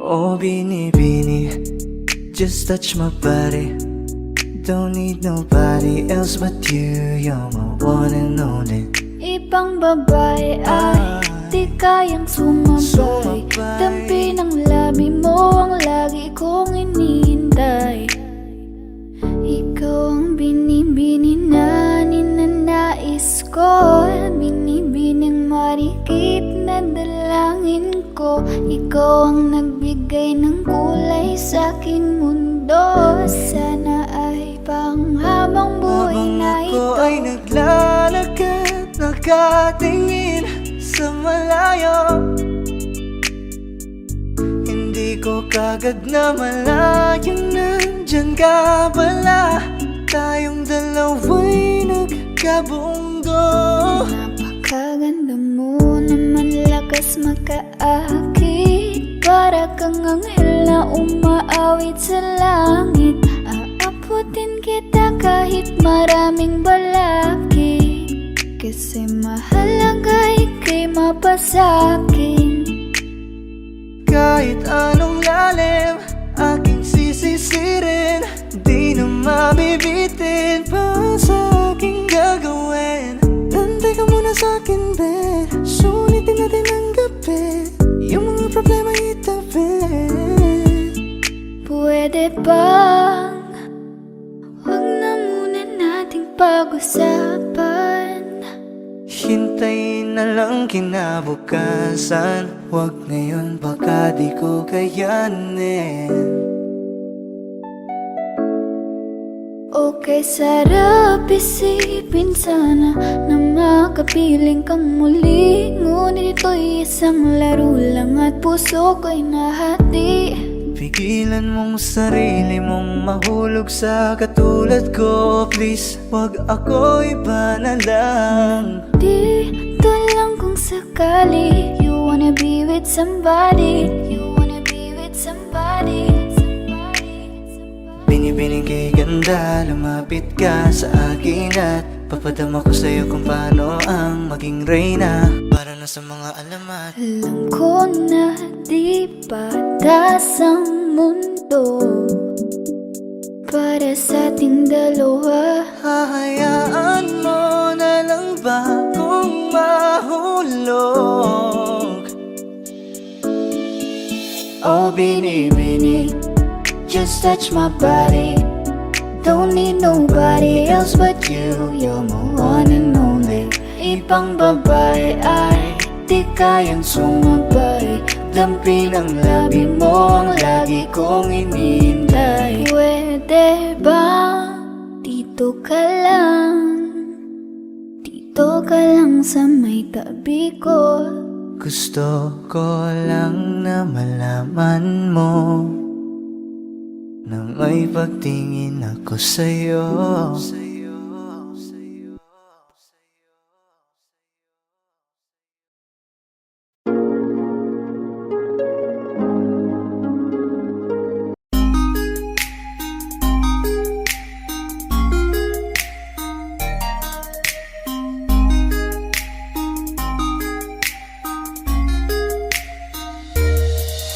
Oh, binibini, just touch my body. Don't need nobody else but you. You're my one and only. Ibang babae ay di kayang sumabay. Dampi ng labi mo ang lagi kong inihintay. Ikaw ang binibini na ninanais ko, binibining marikit na dalangin ko. Ikaw ang nagbigay ng kulay sa aking mundo. Sana ay panghabang buhay na ito. Habang ako ay naglalakad, nakatingin sa malayo, hindi ko kagad na malayang nandyan ka pala. Tayong dalawa'y nagkabundo. Napakaganda mo naman, lakas makaakit. Para kang anghel na umaawit sa langit. Aabutin kita kahit maraming balakid, kasi mahalaga ika'y mapasakin. Kahit anong lalim, aking sisisirin, di na mabibitin pa sa aking gagawin. Nantay ka muna sa'kin, be, sulitin natin ang gabi. Yung mga problema itabi. Pwede bang wag na muna nating pag-usapan? Hintayin na lang kinabukasan. Wag ngayon, baka di ko kayanin. Okay, sarap isipin sana na makapiling kang muli. Ngunit ito'y isang laro lang at puso ko'y nahati. Pigilan mong sarili mong mahulog sa katulad ko. Please, wag ako, iba na lang. Dito lang kung sakali you wanna be with somebody. You wanna be with somebody. Binibining kay ganda, lumapit ka sa akin at papadama ko sa'yo kung paano ang maging reyna. Para na sa mga alamat. Alam ko na di patas ang mundo para sa ating dalawa. Hahayaan mo na lang ba kung mahulog? Oh, binibini, just touch my body. Don't need nobody else but you. You're my one and only. Ibang babae ay di kayang sumabay. Dampi ng labi mo ang lagi kong inihintay. Pwede ba dito ka lang sa may tabi ko? Gusto ko lang na malaman mo na may pagtingin ako sa'yo.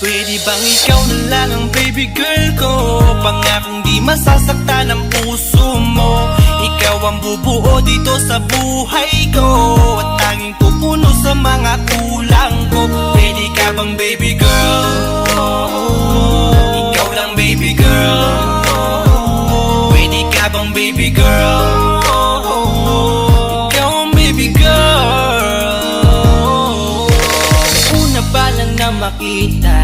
Pwede bang ikaw na lang ang baby girl ko? Pangakong di masasaktan ang puso mo. Ikaw ang bubuo dito sa buhay ko, at tanging pupuno sa mga kulang ko. Pwede ka bang baby girl? Ikaw lang baby girl. Pwede ka bang baby girl? Ikaw ang baby girl. Una pa lang na makita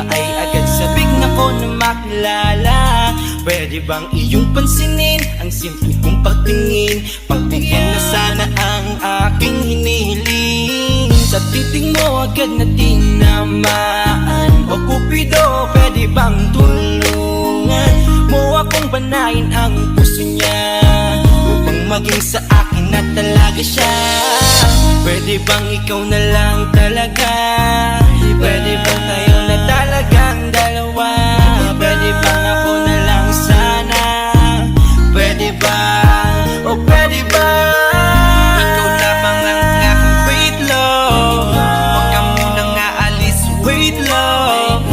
ay agad sabik na ko na makilala. Pwede bang iyong pansinin ang simple kong pagtingin? Pagbigyan na sana ang aking hinihiling. Sa titing mo agad na tinamaan. O Cupido, pwede bang tulungan mo akong banayin ang puso niya, upang maging sa akin na talaga siya? Pwede bang ikaw na lang talaga? Pwede bang tayo na talagang dalawa? Pwede bang ako na lang sana? Pwede ba? O pwede ba? Ikaw lamang ang aking wait love. Huwag ka munang aalis, wait love.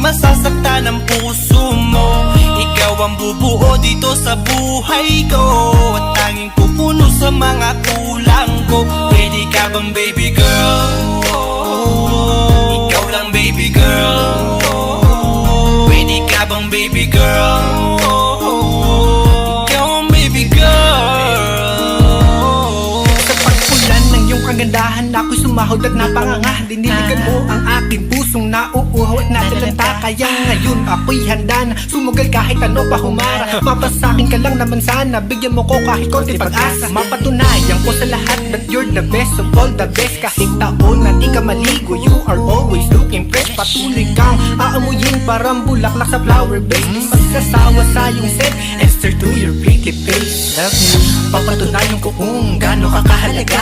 masasaktan ang puso mo. Ikaw ang bubuo dito sa buhay ko, at tanging pupuno sa mga kulang ko. Pwede ka bang baby girl? Ikaw lang baby girl. Pwede ka bang baby girl? Ikaw ang baby girl. Sa pagpulan ng iyong kagandahan, ako'y sumahod at napanganga. Diniligan mo ang aking pusong nauuhaw at natalanta. Kaya ngayon ako'y handa na sumugal kahit ano pa humara. Mapasakin ka lang naman sana, bigyan mo ko kahit konti pag-asa. Mapatunayan ko sa lahat that you're the best of all the best. Kahit taon na di ka maligo, you are always looking fresh. Patuloy kang aamuyin parang bulaklak sa flower base. Di magsasawa sa iyong set and stare to your pretty face. Love you, papatunayan ko kung gaano ka kahalaga.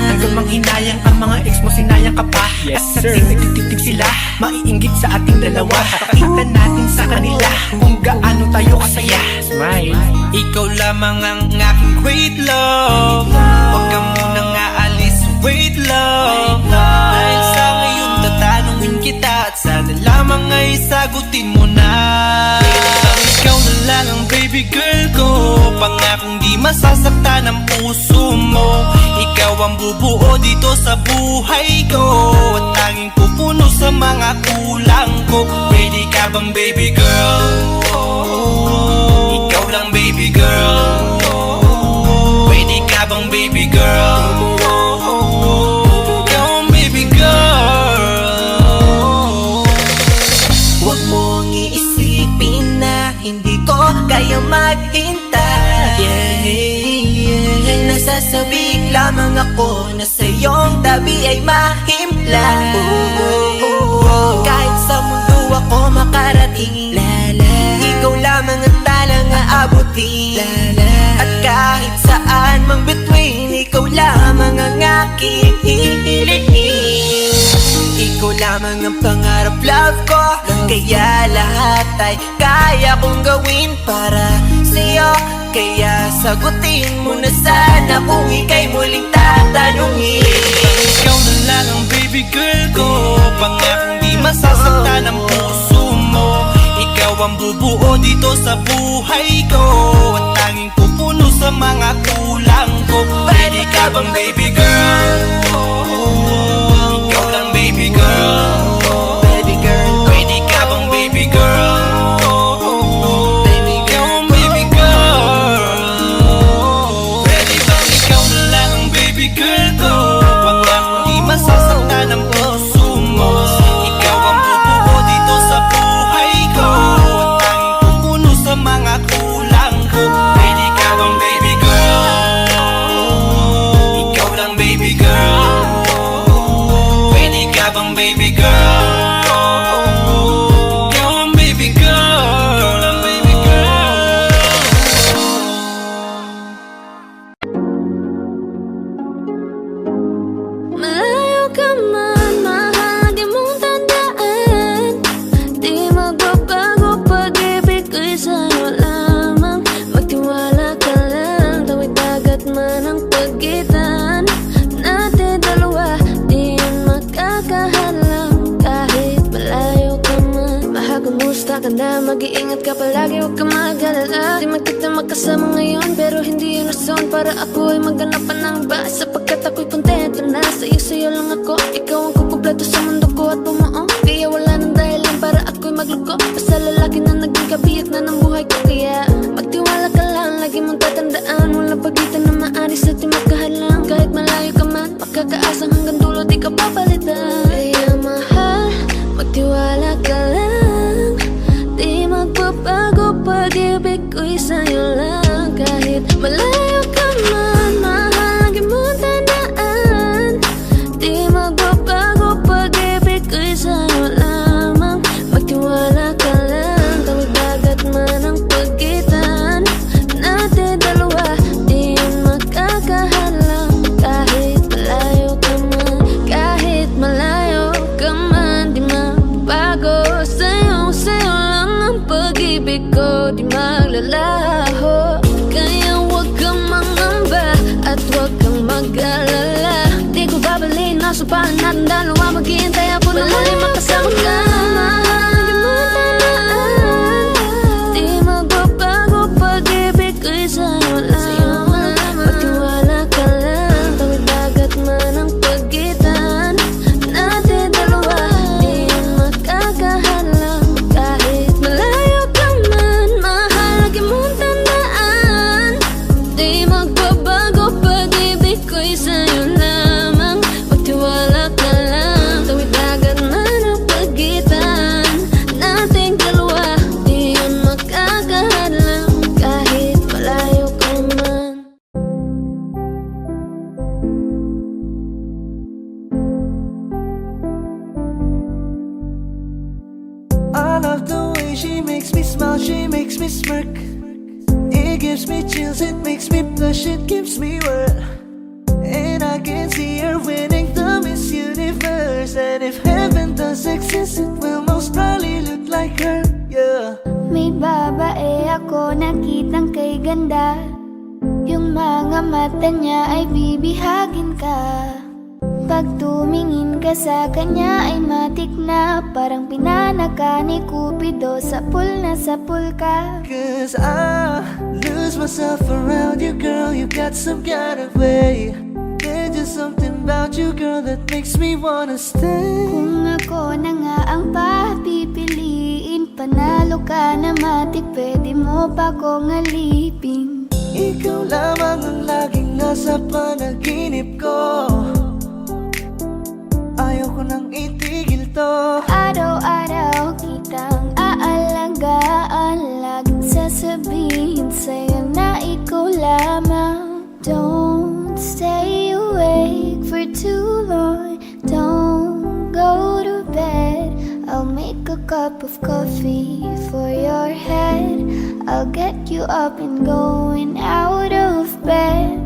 Hanggang manghinayang ang mga ex mo, sinayang ka pa. Yes, at sir, nagtitig sila, maiinggit sa ating dalawa. Pakita natin sa kanila kung gaano tayo kasaya. Smile. Ikaw lamang ang aking great love. Huwag ka munang aalis, wait love. Dahil sa ngayon tatanungin kita, at sana lamang ay sagutin mo na. Ikaw na lang ang baby girl ko, pangakong di masasaktan ang puso mo. Ikaw ang bubuo dito sa buhay ko, at tanging pupuno sa mga kulang ko. Pwede ka bang baby girl? Ikaw lang baby girl. Pwede ka bang baby girl? Ikaw ang baby girl. Huwag mong iisipin na hindi ko kaya maghintay. Nasasabik lamang ako na sa iyong tabi ay mahimpla. Kahit sa mundo ako makarating, ikaw lamang ang talang aabutin. At kahit saan mang between, ikaw lamang ang aking hihilihin. Ikaw lamang ang pangarap, love ko. Kaya lahat ay kaya kong gawin para sa'yo. Kaya sagutin mo na sana kung ika'y muling tatanungin. Ikaw na lang ang baby girl ko, pangakong di masasaktan ang puso mo. Ikaw ang bubuo dito sa buhay ko, at tanging pupuno sa mga kulang ko. Pwede ka bang baby girl? Ikaw lang baby girl. Baby girl, Pwede ka bang baby girl? baby Ikaw girl, ang baby girl. Pwede bang ikaw na lang ang baby girl ko, pangakong di masasaktan ang puso mo. Ikaw ang bubuo dito sa buhay ko, at tanging pupuno sa mga kulang ko. Pwede ka bang baby girl? Ikaw lang baby girl. Pwede ka bang baby girl? Ikaw ang baby girl. Ikaw lang baby girl. Malayo ka man, mahal, di mong tandaan. Di magbabago, pag-ibig ko'y sa'yo lamang. Magtiwala ka lang, tawid dagat man ang pagitan natin dalawa, di yun makakahalang. Kahit malayo ka man, mahal, kumusta ka na? Mag-iingat ka palagi, huwag ka mag-alala. Di man kita makasama ngayon, pero hindi yun rason para ako ay maghanap pa ng iba. Sapagkat ako'y kontento na sa'yo lang ako. Ikaw ang kukumpleto sa mundo ko at bumuo. Kaya wala nang dahilan para ako'y magluko. Basta lalaki na naging kabiyak na ng buhay ko. Kaya magtiwala ka lang, lagi mong tatandaan. Walang pagitan na maaris at di magkahalang. Kahit malayo ka man, makakaasang hanggang dulo di ka papalitan. Kaya mahal, magtiwala ka lang. Di magbabago, pag-ibig ko'y sa'yo lang. Kahit malayo ka man, mahal, lagi mong tandaan. Di magbabago, pag-ibig ko'y sa'yo lamang. Magtiwala ka lang, tawid dagat man ang pagitan natin dalawa, di yun makakahalang. Kahit malayo ka man, kahit malayo ka man, di magbago. Sa'yo lang ang pag-ibig ko, di maglalaho. Kaya huwag kang mangamba at huwag kang mag-alala. Di ko babalik, nasa palan natin dalawa, maghihintay ako na muli makasama ka. smile, she makes me smirk. It gives me chills, it makes me blush, it gives me word. And I can see her winning the Miss Universe. And if heaven does exist, it will most probably look like her, yeah. May babae ako nakitang kay ganda. Yung mga mata niya ay bibihagin ka. Pag tumingin ka sa kanya ay matik na. Parang pinanaka ni Cupido, sapul na sapul ka. Cause I lose myself around you, girl. You got some kind of way. There's just something about you, girl, that makes me wanna stay. Kung ako na nga ang papipiliin, panalo ka na matik, pwede mo pa kong alipin. Ikaw lamang ang laging nasa panaginip ko. Ayaw ko nang itigil to. Araw-araw kitang aalagaan, laging sasabihin sa'yo na ikaw lamang. Don't stay awake for too long, don't go to bed. I'll make a cup of coffee for your head. I'll get you up and going out of bed.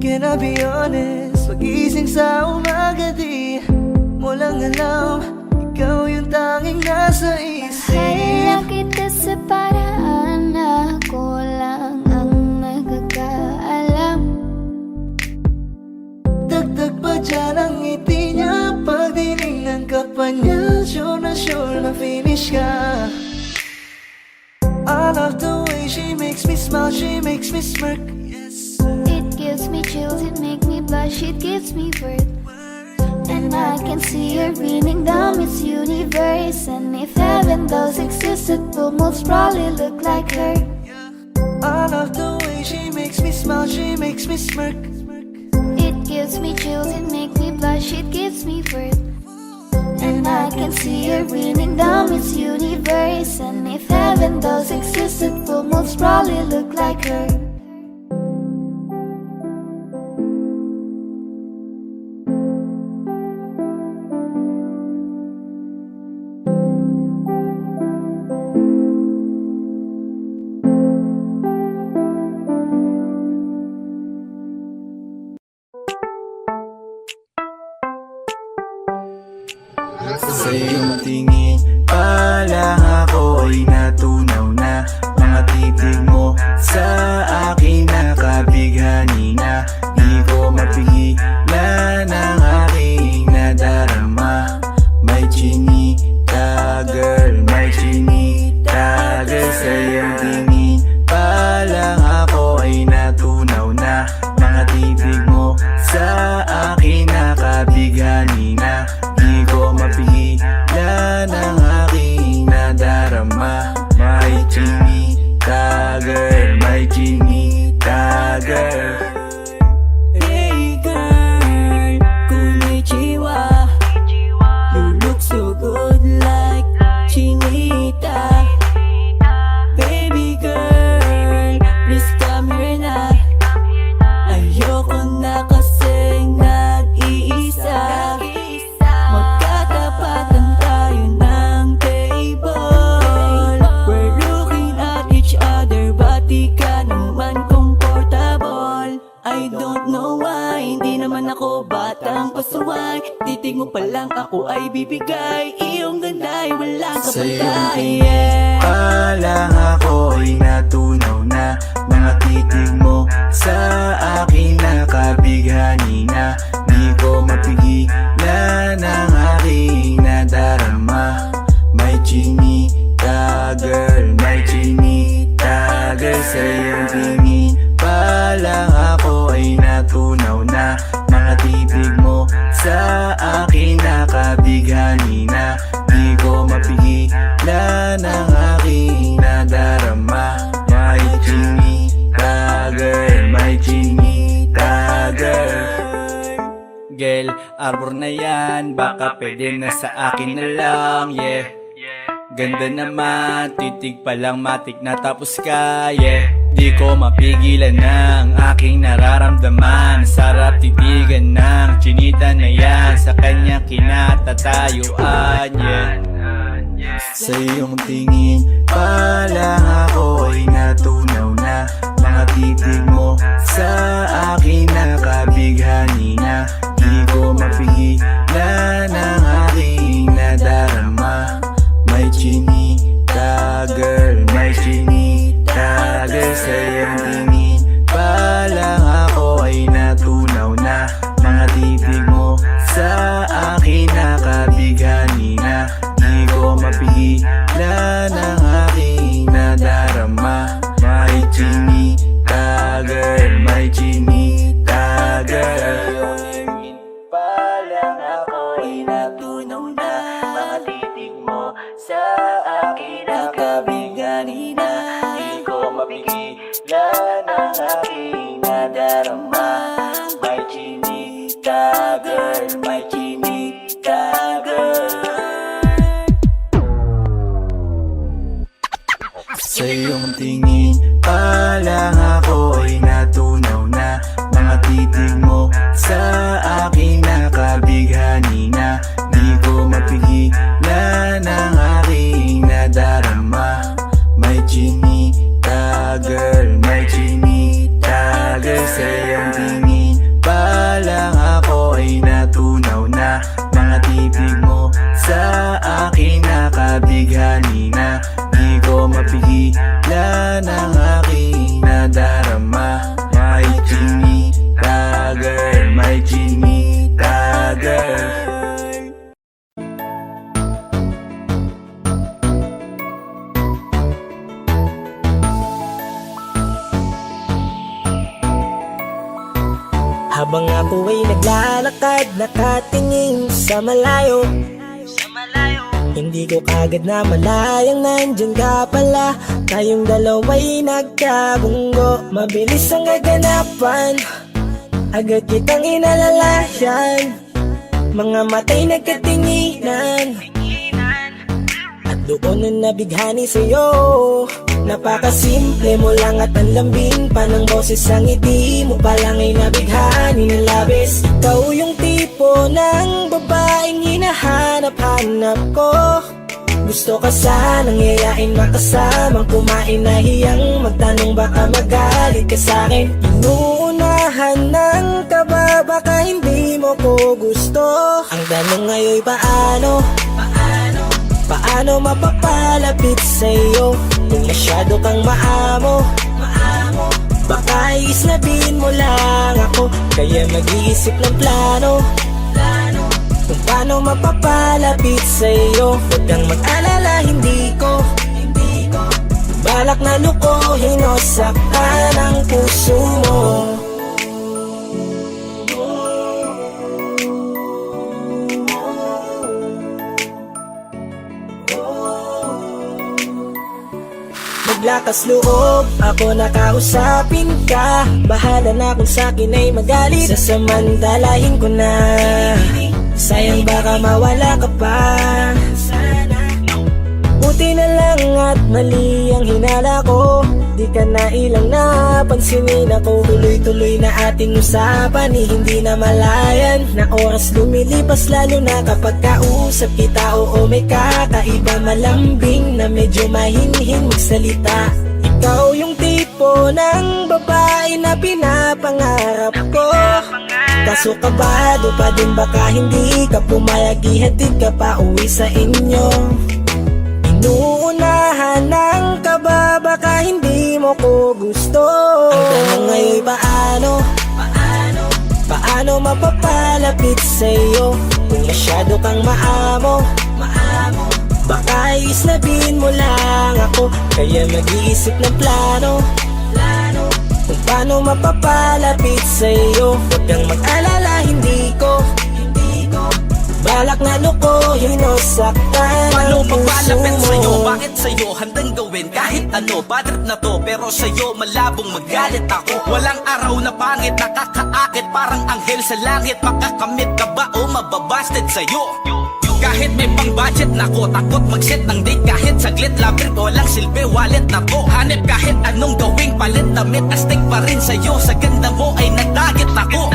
Can I be honest? Pag-ising sa umaga di mo lang alam, ikaw yung tanging nasa isip. Mahal kita sa paraan na ako lang ang nagkakaalam. Dagdag pa dyan ang ngiti niya, pag dinignan ka pa niya, sure na finish ka. I love the way she makes me smile, she makes me smirk. Yes. It gives me chills, it makes me blush, it gives me worth. And I can see her winning the Miss Universe. And if heaven does exist, it will most probably look like her. I love the way she makes me smile, she makes me smirk. It gives me chills, it makes me blush, it gives me worth. And I can see her winning the Miss Universe. And if heaven does exist, it will most probably look like her. Sa iyong tingin pa lang ako ay natunaw na. Mga titig mo sa akin nakabighani na. Di ko mapigilan ang aking nadarama. May chinita girl, may chinita girl. Sa iyong tingin pa lang ako ay natunaw na. Mga titig mo sa akin nakabighani na. Di ko mapigilan ang aking nadarama. May chinita girl, may chinita girl. Hey girl, konnichiwa. You look so good like chinita. Baby girl, please come here na. Ayoko na kasing nag-iisa. Magkatapatan tayo ng table. We're looking at each other, but di ka naman comfortable. I don't know why, hindi naman ako batang pasuway. Titig mo pa lang ako ay bibigay. Iyong ganda ay walang Sa iyong kapatay. tingin pa lang ako ay natunaw na. Mga titig mo sa akin nakabighani na. Di ko mapigilan ang aking nadarama. May chinita girl, may chinita girl. Sa iyong tingin pa lang ako ay natunaw na. Mga titig mo sa akin nakabighani na. Di ko mapigilan ang aking nadarama. May chinita girl, may chinita girl. Girl, arbor na yan, baka pwede na sa akin na lang, yeah. Ganda naman, titig pa lang matik na tapos ka, yeah. Di ko mapigilan ng aking nararamdaman. Sarap titigan ng chinita na yan, sa kanya kinatatayuan, yeah. Sa iyong tingin pa lang ako ay natunaw na. Mga titig mo sa akin nakabighani na. Di ko mapigilan ang aking nadarama. May chinita girl, may chinita girl. Sa iyong tingin pa lang ako ay natunaw na. Mga titig mo sa akin nakabighani na. Di ko mapigilan ang aking nadarama. May chinita girl, may chinita girl. Pa lang ako ay natunaw na. Mga titig mo sa akin nakabighani na. Di ko mapigilan ang aking nadarama. May chinita girl, may chinita girl. Sa iyong tingin pa lang ako ay natunaw na. Mga titig mo sa akin nakabighani na. Di ko mapigilan ang aking nadarama. May chinita girl, may chinita girl. Sa iyong tingin pa lang ako ay natunaw na. Mga titig mo sa akin nakabighani na. Di ko mapigilan ang aking nadarama. May chinita girl, may chinita girl. Habang ako ay naglalakad, nakatingin sa malayo, hindi ko kagad na malayang nandyan ka pala. Tayong dalawa'y nagkabunggo, mabilis ang gaganapan, agad kitang inalalayan. Mga matay nagkatinginan, at doon na nabighani sa'yo. Napakasimple mo lang at ang lambing pa ng boses. Ang ngiti mo pa lang ay nabighani ng labis. Ikaw yung tipo ng babaeng hinahanap-hanap ko. Gusto ka sanang yayain, makasamang kumain, nahiyang magtanong baka magalit ka sa'kin. Inuunahan ng kaba, baka hindi mo ko gusto. Ang tanong ngayon paano? Paano mapapalapit sa'yo kung masyado kang maamo? Baka isnabin mo lang ako, kaya mag-iisip ng plano kung paano mapapalapit sa'yo. Huwag kang mag-alala, hindi ko balak na lukuhin o saktan ang puso mo. Maglakas loob, ako nakausapin ka. Bahala na kung sa'kin ay magalit, sasamantalahin ko na. Sayang baka mawala ka pa. Buti na lang at mali ang hinala ko, di ka na ilang napansinin ako. Tuloy-tuloy na ating usapan, hindi na malayan. Na oras lumilipas lalo na kapag kausap kita. Oo, may kakaiba, malambing na medyo mahinhin magsalita. Ikaw yung tipo ng babae na pinapangarap ko. Kaso kabado pa din, baka hindi ka pumayag, ihatid ka pa uwi sa inyo. Inuunahan ng kaba, baka hindi mo ko gusto. Ang tanong ngayon paano? Paano mapapalapit sa'yo kung masyado kang maamo? Baka isnabin mo lang ako, kaya mag-iisip ng plano kung paano mapapalapit sa'yo. Huwag kang mag-alala, hindi ko balak na lukuhin o saktan Paano ang puso papalapit sa'yo? mo. Bakit sa'yo handang gawin kahit ano? Bad trip na to, pero sa'yo malabong magalit ako. Walang araw na pangit, nakakaakit parang anghel sa langit. Makakamit ka ba o mababasted sa'yo? Kahit may pang budget na ko, takot mag-set ng date kahit saglit. Love trip, walang silbi, wallet na to. Hanip kahit anong gawing palit, damit astig pa rin sa'yo. Sa ganda mo ay nagdagit ako.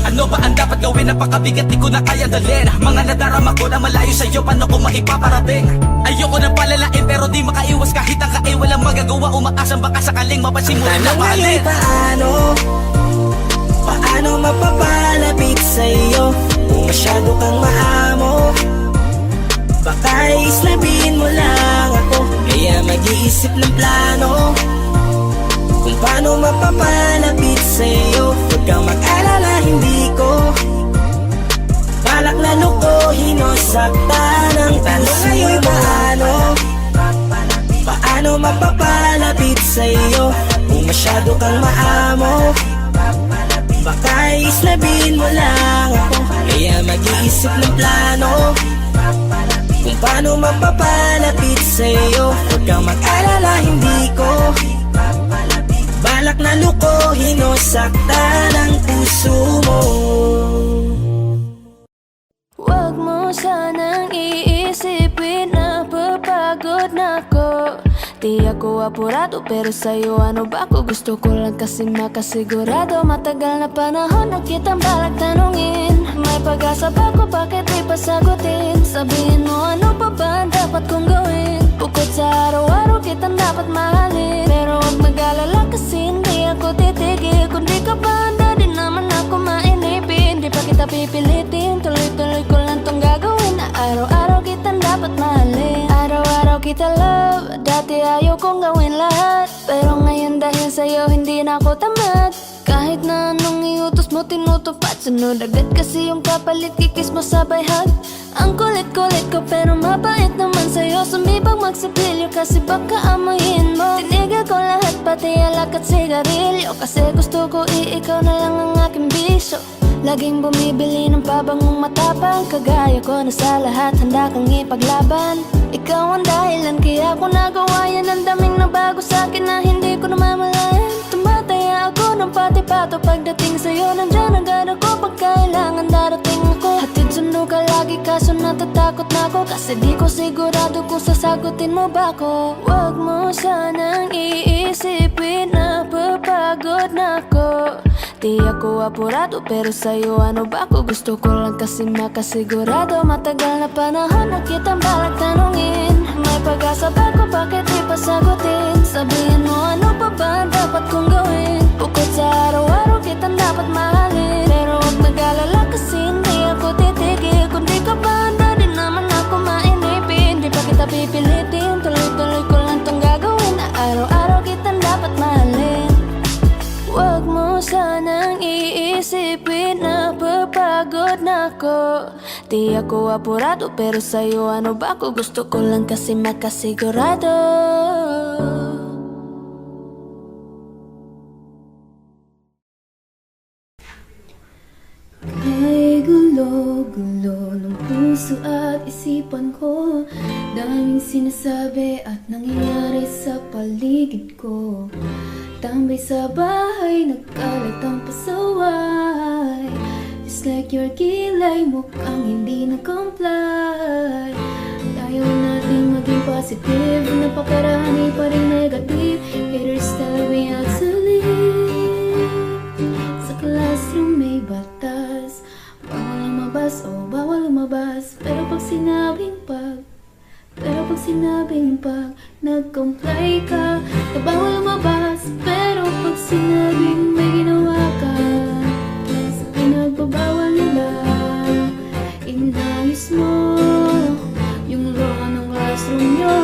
Ano ba ang dapat gawin? Napakabigat, di ko na kaya dalhin. Mga nadarama ko na malayo sa'yo, paano ko maipaparating? Ayoko na palalain pero di makaiwas kahit ang kain. Walang magagawa, umaasang baka sakaling mapasimulan na mahalin. Paano mapapalapit sa'yo kung masyado kang maamo? Baka islabin mo lang ako, kaya mag-iisip ng plano kung paano mapapalapit sa'yo. Huwag kang mag-alala, hindi ko balak na lukuhin o saktan ang puso mo. Paano mapapalapit sa'yo kung masyado kang maamo? Baka islabin mo lang ako, kaya mag-iisip ng plano kung paano mapapalapit sa'yo. Huwag kang mag-alala, hindi ko balak na lukuhin o saktan ang puso mo. Huwag mo sanang iisipin na papagod na ako. Di ako apurado pero sa'yo ano ba ako? Gusto ko lang kasi makasigurado. Matagal na panahon na kitang balak tanungin. May pag-asa ba ko, bakit di pa sagutin? Sabihin mo ano pa ba ang dapat kong gawin? Bukod sa araw-araw kitang dapat mahalin. Pero huwag mag-alala kasi hindi ako titigil. Kung di ka ba handa, di naman ako mainipin. Di pa kita pipilitin, tuloy-tuloy ko lang tong gagawin. Na araw-araw kitang dapat mahalin. Araw-araw kita love. Dati ayaw kong gawin lahat, pero ngayon dahil sa'yo hindi na ako tamad. Kahit na anong iutos mo tinutupad, sunod agad kasi yung kapalit, kikis mo sabay hug. Ang kulit-kulit ko pero mabait naman sa'yo. Sumibang magsipilyo kasi baka amoyin mo. Tinigil ko lahat pati alak at sigarilyo, kasi gusto ko ikaw na lang ang aking bisyo. Laging bumibili ng pabangong matapang, kagaya ko na sa lahat handa kang ipaglaban. Ikaw ang dahilan kaya ako nagawa yan. Ang daming nabago sa'kin na hindi ko namamalayan. Tumataya ako ng pati-pato pagdating sa'yo. Nandyan agad ako pag kailangan darating ako. Hatid sundo ka lagi kaso natatakot na ako, kasi di ko sigurado kung sasagutin mo ba ako. Huwag mo sanang iisipin na papagod na ako. Di ako apurado pero sa'yo ano ba ako? Gusto ko lang kasi makasigurado. Matagal na panahon na kitang balak tanungin. May pag-asa ba ko, bakit di pa sagutin? Sabihin mo ano pa ba ang dapat kong gawin? Bukod sa araw-araw kitang dapat mahalin. Pero huwag mag-alala kasi hindi ako titigil. Kung di ka ba handa, di naman ako mainipin. Di pa kita pipilitin, tuloy-tuloy ko lang tong gagawin. Na araw-araw kitang dapat mahalin. Huwag mo sanang iisipin na papagod na ako. Di ako apurado pero sa'yo ano ba ako? Gusto ko lang kasi makasigurado. Ay gulo-gulo ng puso at isipan ko. Daming sinasabi at nangyayari sa paligid ko. Tambay sa bahay, nagkalat ang pasaway. Just like your kilay, mukhang hindi nag-comply. Ayaw natin maging positive, napakarami pa rin negative. Haters tell me how to live. Sa classroom may batas, bawal lumabas o bawal lumabas. Pero pag sinabing nag-comply ka, na bawal lumabas. Pero pag sinabing may ginawa ka, sa pinagbabawal nila, inayos mo yung law ng classroom nyo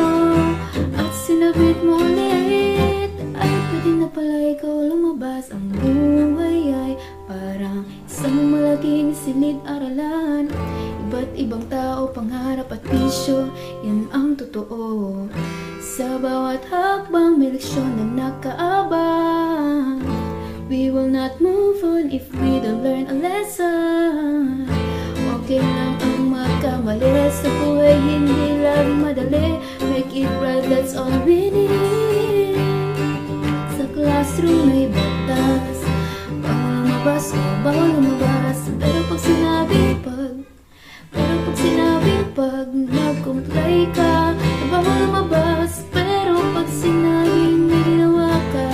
at sinabit mo ulit. Ay pwede na pala ikaw lumabas. Ang buhay ay parang isang malaking silid-aralan. Iba't ibang tao, pangarap at bisyo, yan ang totoo. Sa bawat hakbang may leksyon na nakaabang. We will not move on if we don't learn a lesson. Okay lang ang magkamali, sa buhay hindi lang madali. Make it right, that's all we need. Sa classroom may batas, bawal lumabas o bawal lumabas. Pero pag pag nag-comply ka, na bawal lumabas. Pero pag sinabing may ginawa ka,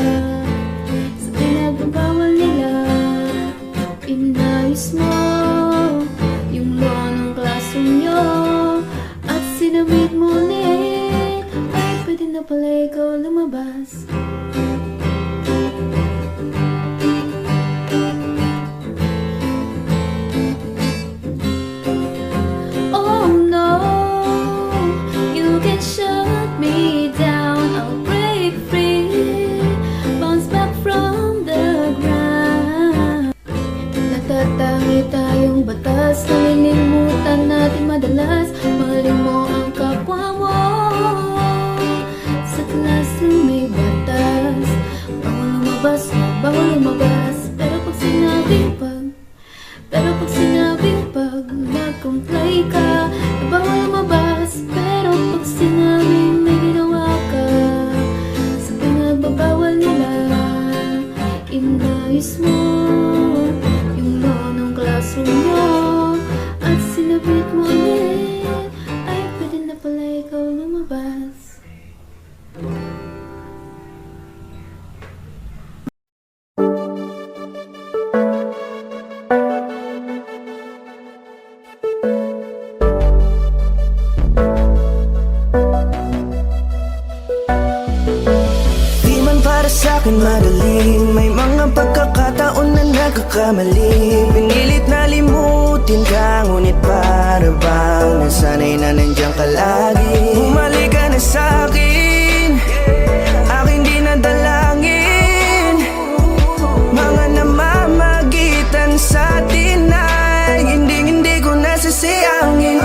sa pinagbabawal nila, inayos sa'kin madaling May mga pagkakataon na nagkakamali Pinilit na limutin ka ngunit para bang nasanay na nandiyan ka lagi Bumalik ka na sa'kin, aking di nadalangin Mga namamagitan sa atin ay hindi ko nasasayangin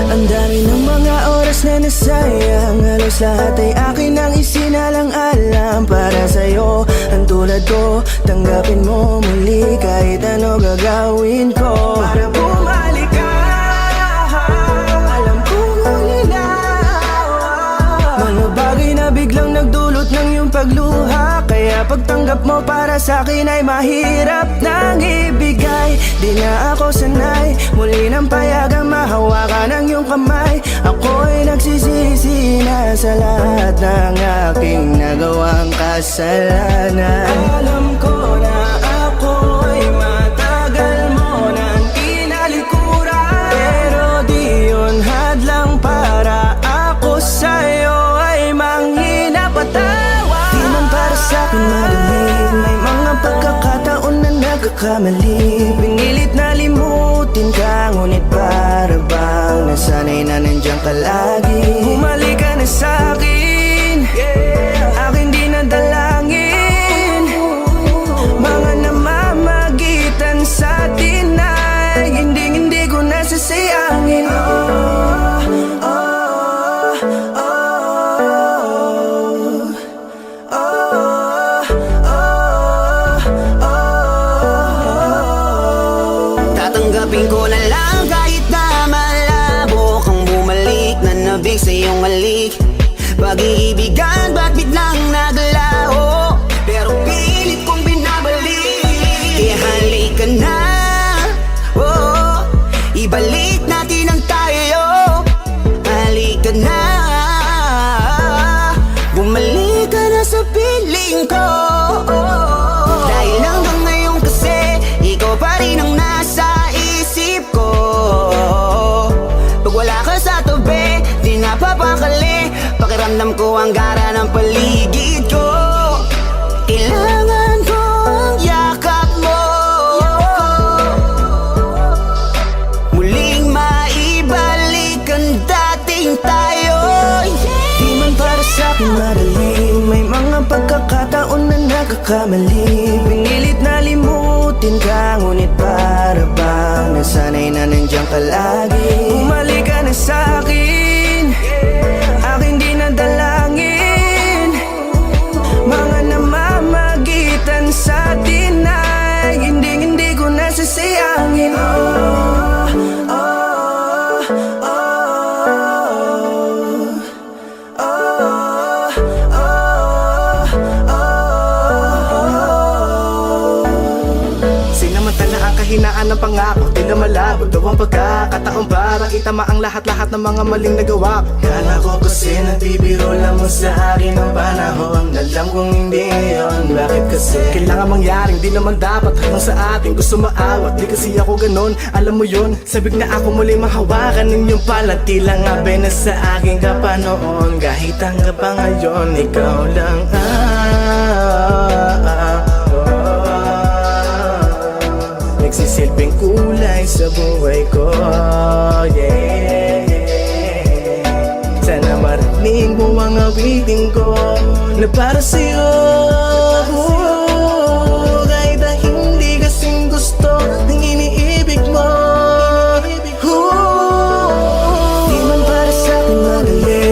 Ang dami ng mga oras na nasayang Halos lahat ay akin ang isinalang-alam Para sa'yo, ang tulad ko Tanggapin mo muli kahit ano gagawin ko Para bumalik ka Alam kong ulinaw Mga bagay na biglang nagdulot ng iyong pagluha Kaya pagtanggap mo para sa'kin ay mahirap nang ibigay Di na ako sanay Muli ng payagang mahawakan ang iyong kamay Ako'y nagsisisi na sa lahat ng aking nagawang kasalanan Alam ko na ako'y matagal mo nang tinalikuran Pero di yun hadlang para ako sa'yo ay manghina patawa Di man para sa'kin madali May mga pagkakataon na nagkakamali Pinilit na limutin ka Ngunit para bang nasanay na nandiyan ka lagi Bumalik ka na sa'kin Aking di nadalangin Mga namamagitan sa atin ay hindi ko nasasayangin Tatanggapin ko na lang kahit na malabo Kang bumalik na nabig sa iyong halik Pag-iibigan ba't biglang naglaho Pero pilit kong binabalik Ihalik ka na oh, ibalik natin ang tayo Halik ka na Bumalik ka na sa piling ko Dahil hanggang ngayon kasi Ikaw pa rin ang nasa isip ko Pag wala ka sa tabi Di napapakali Pakiramdam ko ang gara ng paligid ko Kailangan ko ang yakap mo Muling maibalik ang dating tayo Di man para sa'kin madali May mga pagkakataon na nagkakamali Pinilit na limutin ka Ngunit para bang nasanay na nandiyan ka lagi Bumalik ka na sa'kin Aking di nadalangin Mga namamagitan sa atin ay hindi ko nasasayangin Sinamantala ang kahinaan ng pangako Di na malabo daw ang pagkakataon Para itama ang lahat-lahat ng mga maling nagawa Kala ko kasi nabibiro lang mo sa akin ang panahon Alam kong hindi yun, bakit kasi kailangan mangyaring di naman dapat hanggang sa atin gusto maawat Di kasi ako ganon, alam mo yun Sabik na ako muli mahawakan ninyong palat Tila nga na sa akin ka pa noon Kahit hanggang pa ngayon, ikaw lang Nagsisilbing kulay sa buhay ko yeah. Sana marinig mo ang awitin ko Na para sa'yo Kahit na hindi kasing gusto Ng iniibig mo Di man para sa'kin madali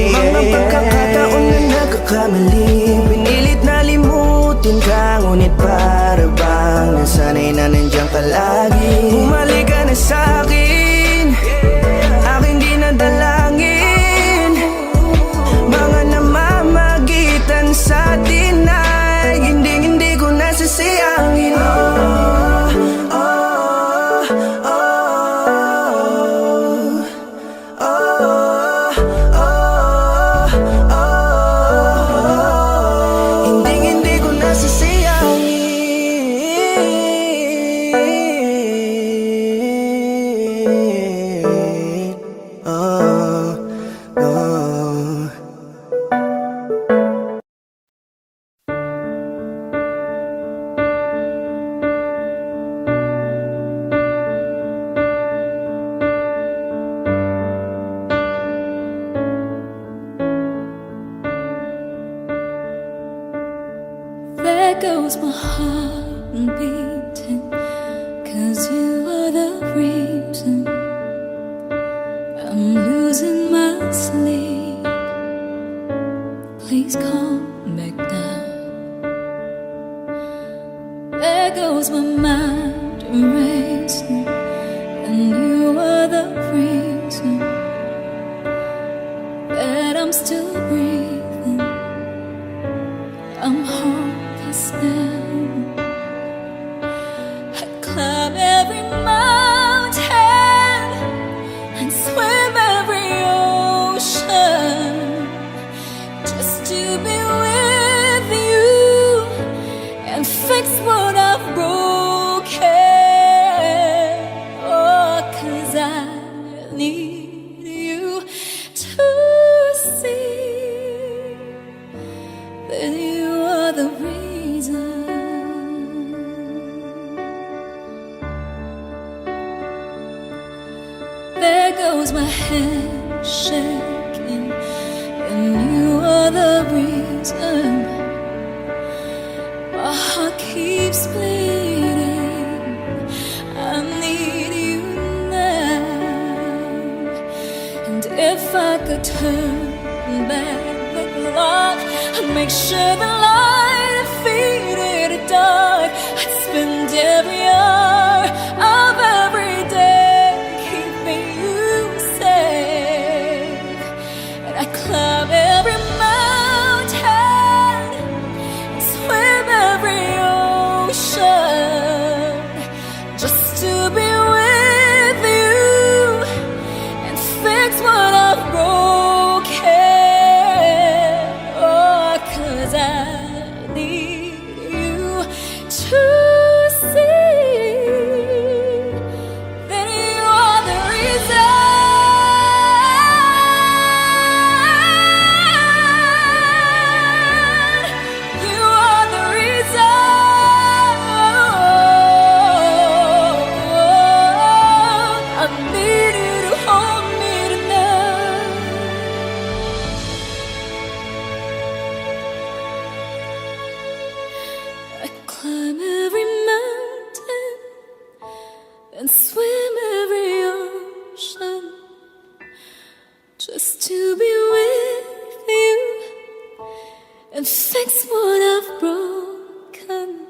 Mga pagkakataon na nagkakamali Pinilit na limutin ka Ngunit para bang nasanay na nandiyan ka lagi Bumalik ka na sa'kin Aking di nadalangin Mga namamagitan sa atin ay hindi ko nasasayangin Oh. There goes my heart beating, 'cause you are the reason I'm losing my sleep. Please come back now. There goes my mind racing, and you are the reason that I'm still breathing. I'm hopeless now. I climb every mountain and swim every ocean just to be with you and fix what I've broken. Oh, 'cause I need you to see that you are the reason. There goes my head shaking, and you are the reason. My heart keeps bleeding. I need you now. And if I could turn back the clock, I'd make sure the light defeated the dark. I'd spend every hour of every day keeping you safe. And I climb every mountain and swim every ocean just to be with you and fix what I've broken. Oh, 'cause I need you to see that you are the reason. You are the reason. I need you to hold me tonight. I climb every mountain and swim every ocean just to be with you and fix what I've broken.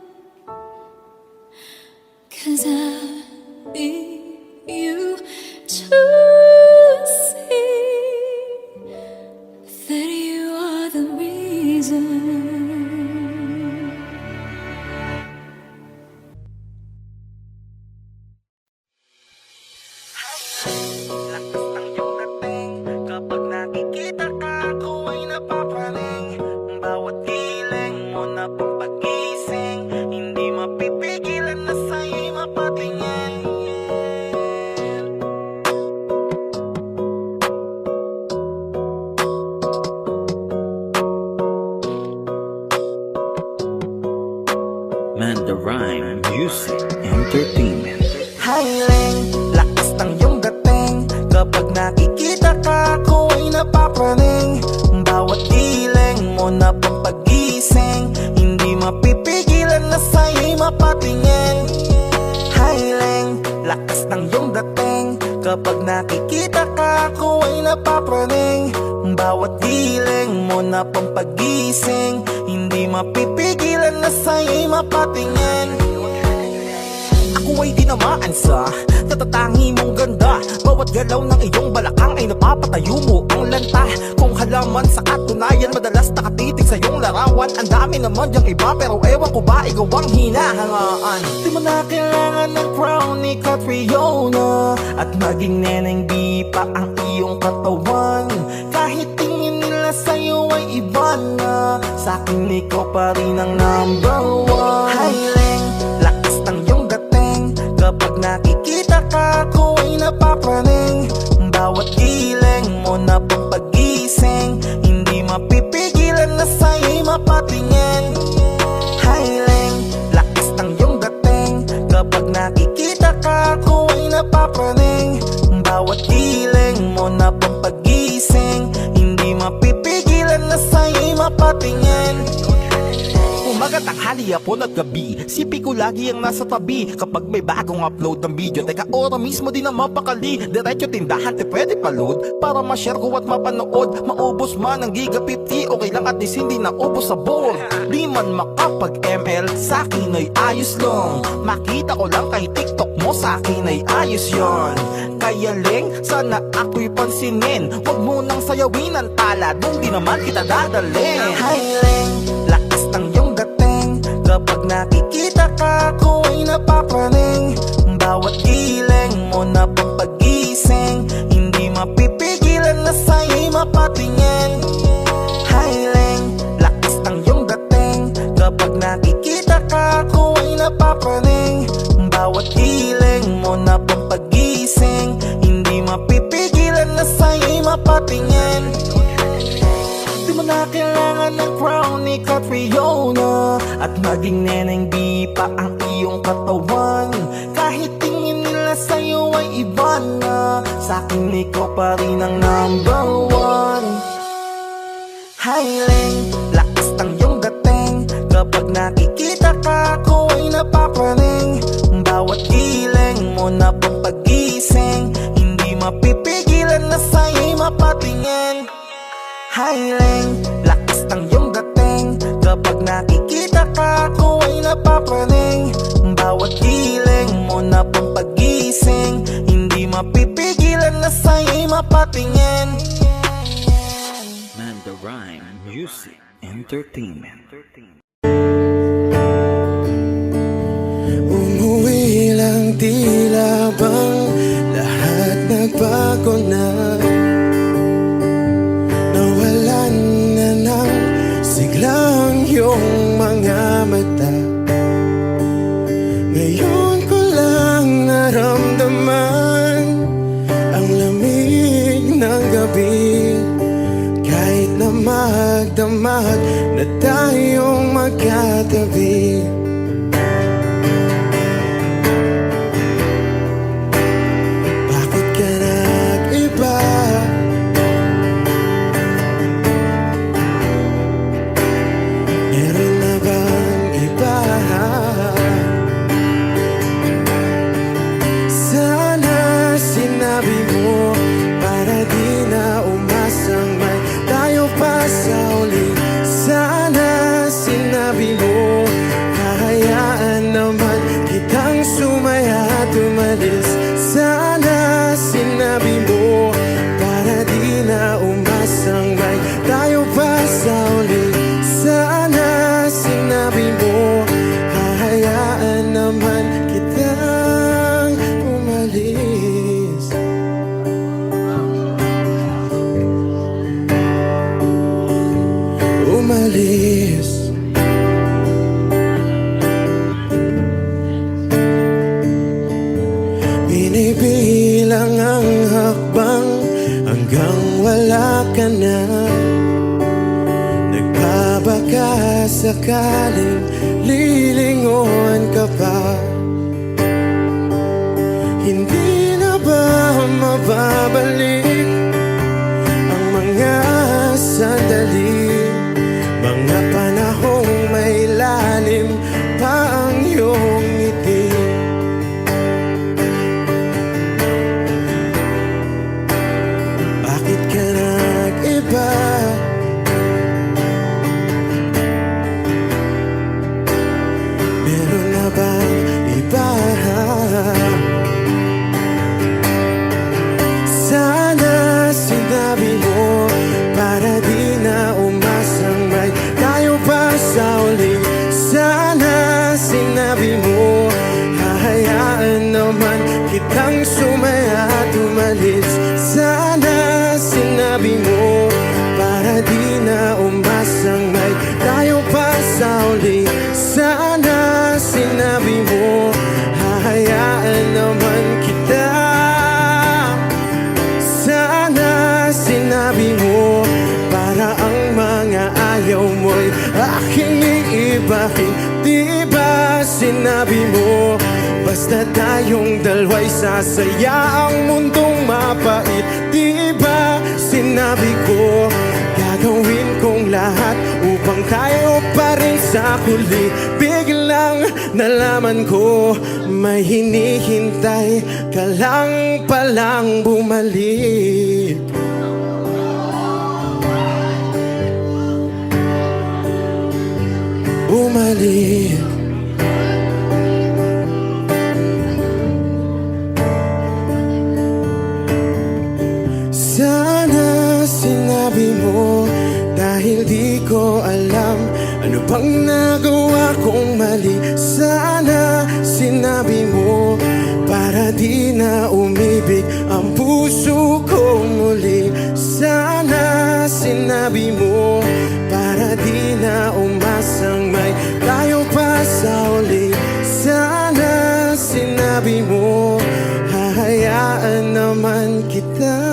'Cause I need you to see that you are the reason. Lakas ng iyong dating, kapag nakikita ka, ako ay napapraning. Bawat hiling mo na pang pagising, hindi mapipigilan na sa'yo'y mapatingin. Mandarine Music Entertainment. Hiling, lakas ng iyong dating, kapag nakikita ka, ako ay napapraning. Bawat hiling mo na pang pagising, hindi mapipigilan na sa'yo'y mapatingin. Hiling, lakas ng iyong dating, kapag nakikita ka, ako ay napapraning. Bawat hiling mo na pang pagising, hindi mapipigilan na sa'yo'y mapatingin. Ako ay tinamaan sa tatatangi mong ganda. Bawat galaw ng iyong balakang ay napapatayo mo ang lanta. Kung halaman sa katunayan, madalas nakatitig sa iyong larawan. Ang dami naman diyang iba, pero ewan ko ba ikaw ang hinahangaan. Di mo na kailangan ng crown ni Catriona, at maging neneng di pa ang iyong katawan. Kahit tingin nila sa'yo ay iba na, sa'kin ikaw pa rin ang number one. Hiling, lakas ng iyong dating, kapag nakikita ka, ako ay napapraning. Bawat giling mo na pang pag tanghali, hapon at gabi. Sipi ko lagi ang nasa tabi kapag may bagong upload ng video. Teka, ora mismo din ang mapakali. Diretso tindahan, te pwede pa-load para ma-share ko at mapanood. Maubos man ang giga 50, okay lang at least hindi naubos sa board. Di man makapag ML, sa akin ay ayos lang. Makita ko lang kay TikTok mo, sa akin ay ayos yon. Kaya Leng, sana ako'y pansinin. Huwag mo nang sayawin ang tala, dun di naman kita dadalhin. Hi Leng, lakas ng iyong dating. Kapag nakikita ka, ako ay napapraning. Bawat giling mo na pampagising, hindi mapipigilan na sa'yo'y mapatingin. Hi Leng, lakas ng iyong dating. Kapag nakikita ka, ako ay napapraning. Bawat giling mo na pampagising, hindi mapipigilan na sa'yo'y mapatingin. Di mo na kailangan ng crown ni Catriona, at maging neneng di pa ang iyong katawan. Kahit tingin nila sa'yo ay iba na, sa'kin ikaw pa rin ang number one. Hi Leng, lakas ng iyong dating. Kapag nakikita ka, ako ay napapraning. Bawat giling mo na pampagising, hindi mapipigilan na sa'yo'y mapatingin. Hi Leng, lakas ng iyong dating. Kapag nakikita ka, ako ay napapraning. Bawat giling mo na pampagising, hindi mapipigilan na sa'yo'y mapatingin. Manda Rhyme Music Entertainment. Umuwi lang, tila bang lahat nagbago na. Nawalan na ng siglang iyong mga mata. Ngayon ko lang naramdaman ang lamig ng gabi. Kahit na magdamag na tayong magkatabi. Bakit ka nag-iba? Meron na bang iba? Sana sinabi mo para di na umasang may tayo pa sa uli. Sana sinabi mo, hahayaan naman kitang sumaya at umalis. Sana sinabi mo para di na umasang may tayo pa sa uli. Sana sinabi mo, hahayaan naman kitang umalis. Umalis. Binibilang ang hakbang hanggang wala ka na. Nagbabaka sakaling lilingon ka pa. Hindi na ba mababalik ang mga sandali, mga panahong may lalim pa ang iyong ngiti? Bakit ka nag-iba? Meron na bang iba? Sana sinabi mo para di na umasang may tayo pa sa uli. Sana sinabi mo, hahayaan naman kitang sumaya at umalis. Sana sinabi mo para di na umasang may tayo pa sa uli. Sana sinabi mo, hahayaan naman kita. Sana sinabi mo para ang mga ayaw mo'y aking iibahin. Di ba sinabi mo, basta tayong dalawa'y sasaya ang mundong mapait. Di ba sinabi ko, gagawin kong lahat upang bang kaya pa rin sa huli? Biglang nalaman ko may hinihintay ka lang palang bumalik. Bumalik. Sana sinabi mo dahil di ko alam ano bang nagawa kong mali. Sana sinabi mo para di na umibig ang puso ko muli. Sana sinabi mo para di na umasang may tayo pa sa uli. Sana sinabi mo hahayaan naman kita.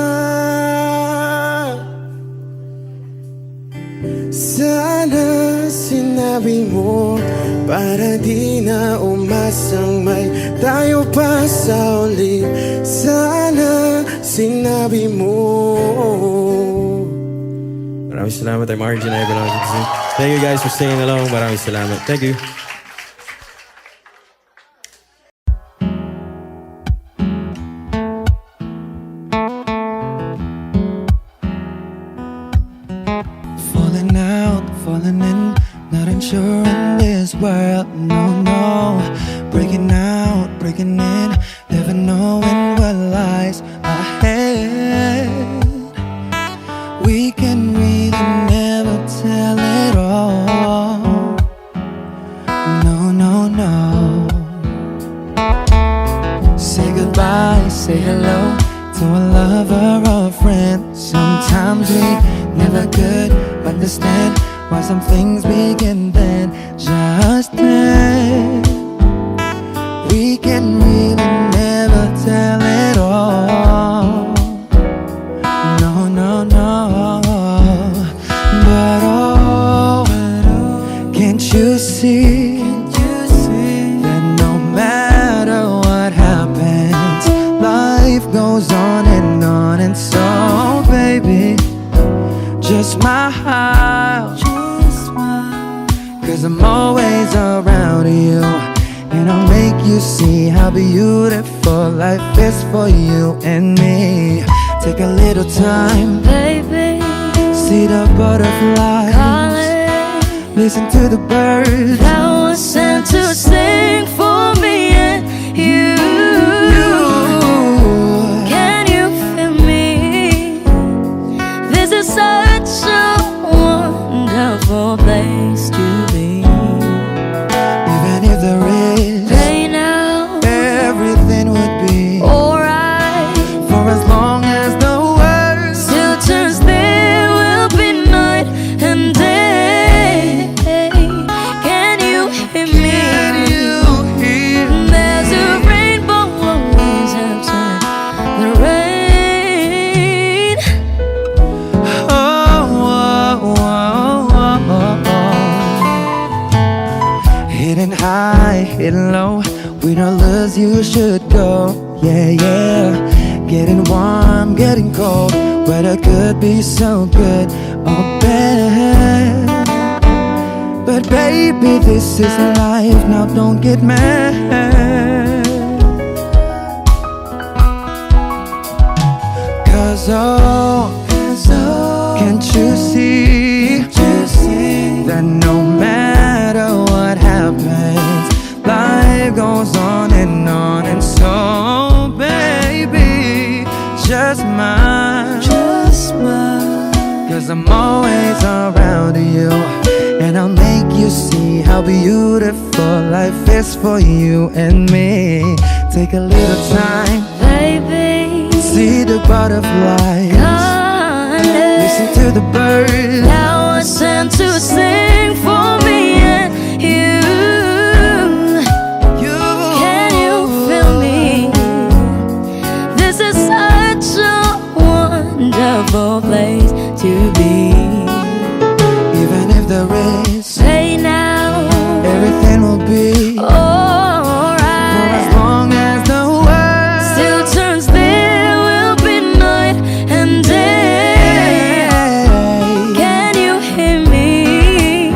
Sana sinabi mo para di na umasang may tayo pa sa uli. Sana sinabi mo. Maraming salamat. I'm Arjun Ivan. Thank you guys for singing along. Maraming salamat. Thank you. Falling out, falling in, not unsure in this world, no, no. Breaking out, breaking in, never knowing what lies ahead. We can really never tell it all, no, no, no. Say goodbye, say hello to a lover or a friend. Sometimes we never could understand why some things begin then, just then. We can really never tell it all, no, no, no. But oh, can't you see that no matter what happens, life goes on, and so baby, just smile, cause I'm always around you, and I'll make you see how beautiful life is for you and me. Take a little time, Baby, see the butterflies, calling, listen to the birds that was sent to sing for me and you. Can you feel me? This is such a wonderful place to be. Even if there is Pain now, everything would be alright. for as long as the world Still turns, there will be night and day. Can you hear me? Can you hear? There's a rainbow always after the rain. Hidden high, hidden low, we don't lose, you should go. Yeah, yeah. Getting warm, getting cold, weather could be so good or bad. But baby, this is life, now don't get mad. Cause oh, can't you see that no matter what happens, life goes on, and so baby, just smile, cause I'm always around you, and I'll make you see how beautiful life is for you and me. Take a little time, Baby, see the butterflies, calling, listen to the birds that was sent to sing for me and you. Can you feel me? This is such a wonderful place to be. Even if there is Say now, everything will be for alright. as long as the world Still turns, there will be night and day. Can you hear me?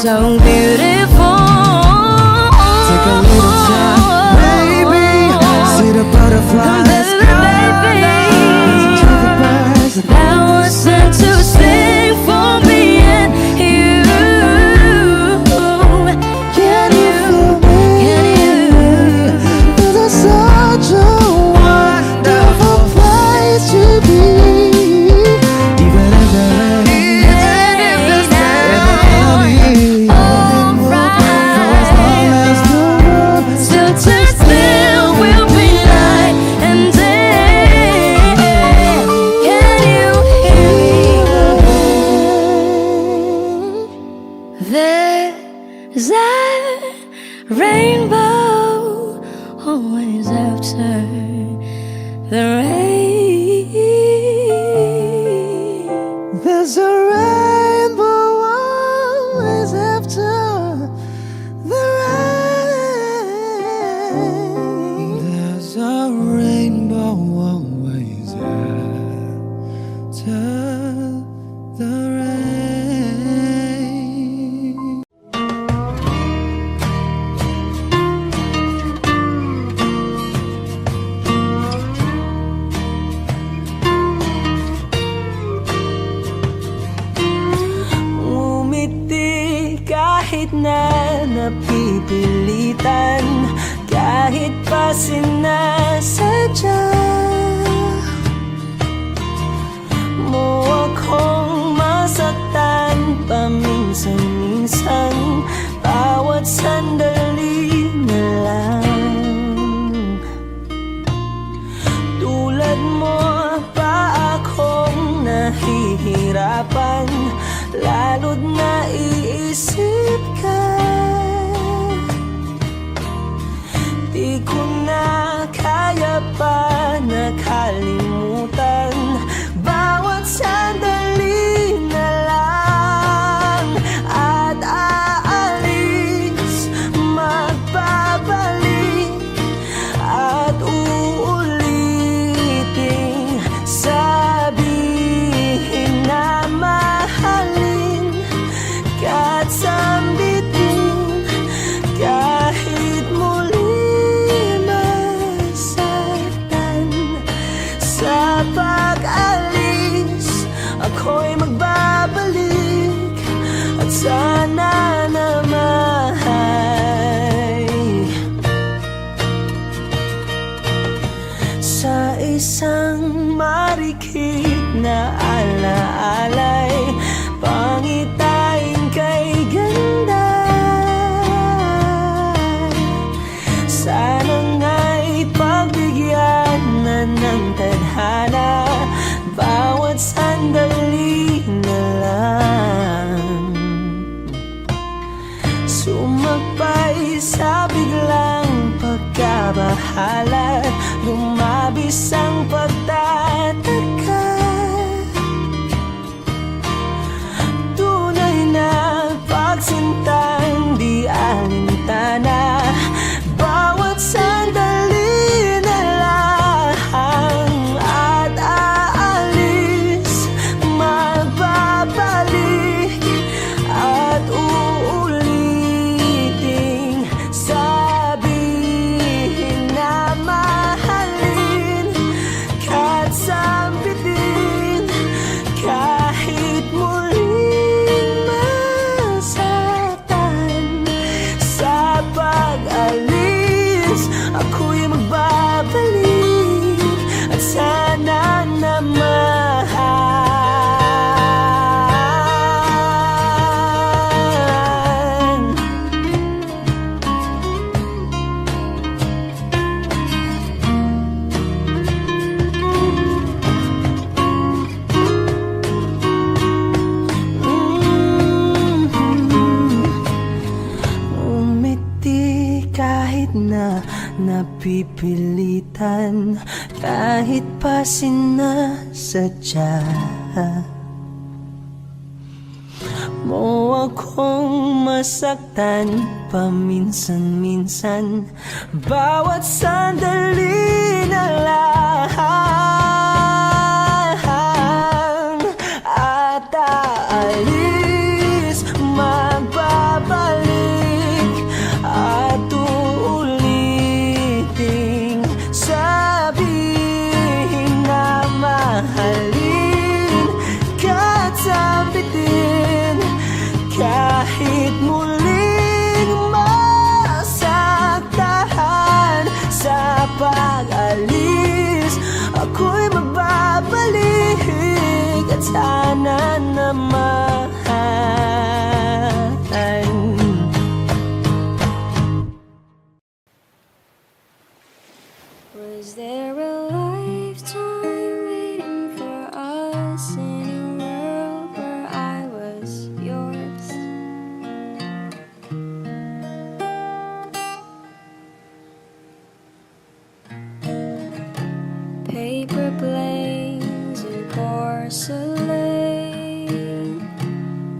so beautiful. Take a little time, baby. See the butterflies come. Listen to the birds that That was sent to sing for me and you. can you feel me? This is such a wonderful place to be. Even if the rain Still to still will be night and day. Can you hear? There's a rainbow always after the rain. There's a rainbow always after the rain. There's a rainbow always after the rain. Ngumiti kahit na napipilitan, kahit pa sinasadya mo akong masaktan paminsan-minsan, bawat sandali na lang. Tulad mo pa akong nahihirapan, lalo't naiisip ka. Di ko na kaya pa nakalimutan, bawat sandali na lang. At aalis, magbabalik, at uulitin, sabihin na mahalin ka't sambitin, kahit muli masaktan. Sa pag-alis, ako'y magbabalik, at sana naman sa isang marikit na alaalay, pangitain kay ganda. Sana nga'y pagbigyan na ng tadhana, bawat sandali na lang. Sumakbay sa biglang pagkabahala, lumabis ang pagtataka. Tunay na pagsintang di alintana, bawat sandali na lang. At aalis, magbabalik, at uulitin, sabihin na mahalin ka't sambitin, kahit muling masaktan. Sa pag-alis, ako'y magbabalik, at sana naman. Umiti kahit na napipilitan, kahit pa sinasadya mo akong masaktan paminsan-minsan, bawat sandali na lang. At aalis, magbabalik, sana naman. Was there a lifetime waiting for us in a world where I was yours? Paper planes and porcelain,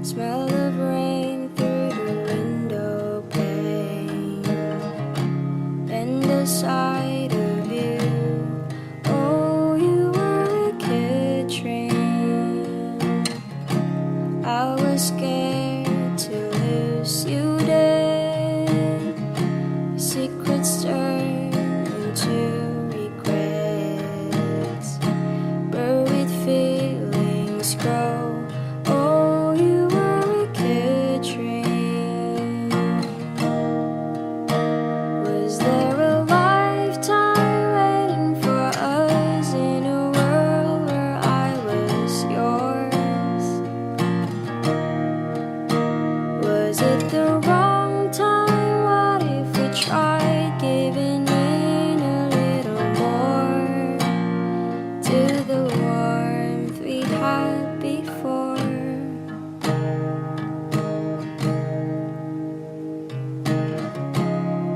smell of rain through the window pane, and the sight of you. Oh, you were a kid train. I was scared to lose you dead. Secrets turn into regrets. Buried feelings grow. Oh, you were a kid train. Was there a lifetime waiting for us in a world where I was yours? Was it the wrong time? What if we tried giving in a little more to the warmth we had before?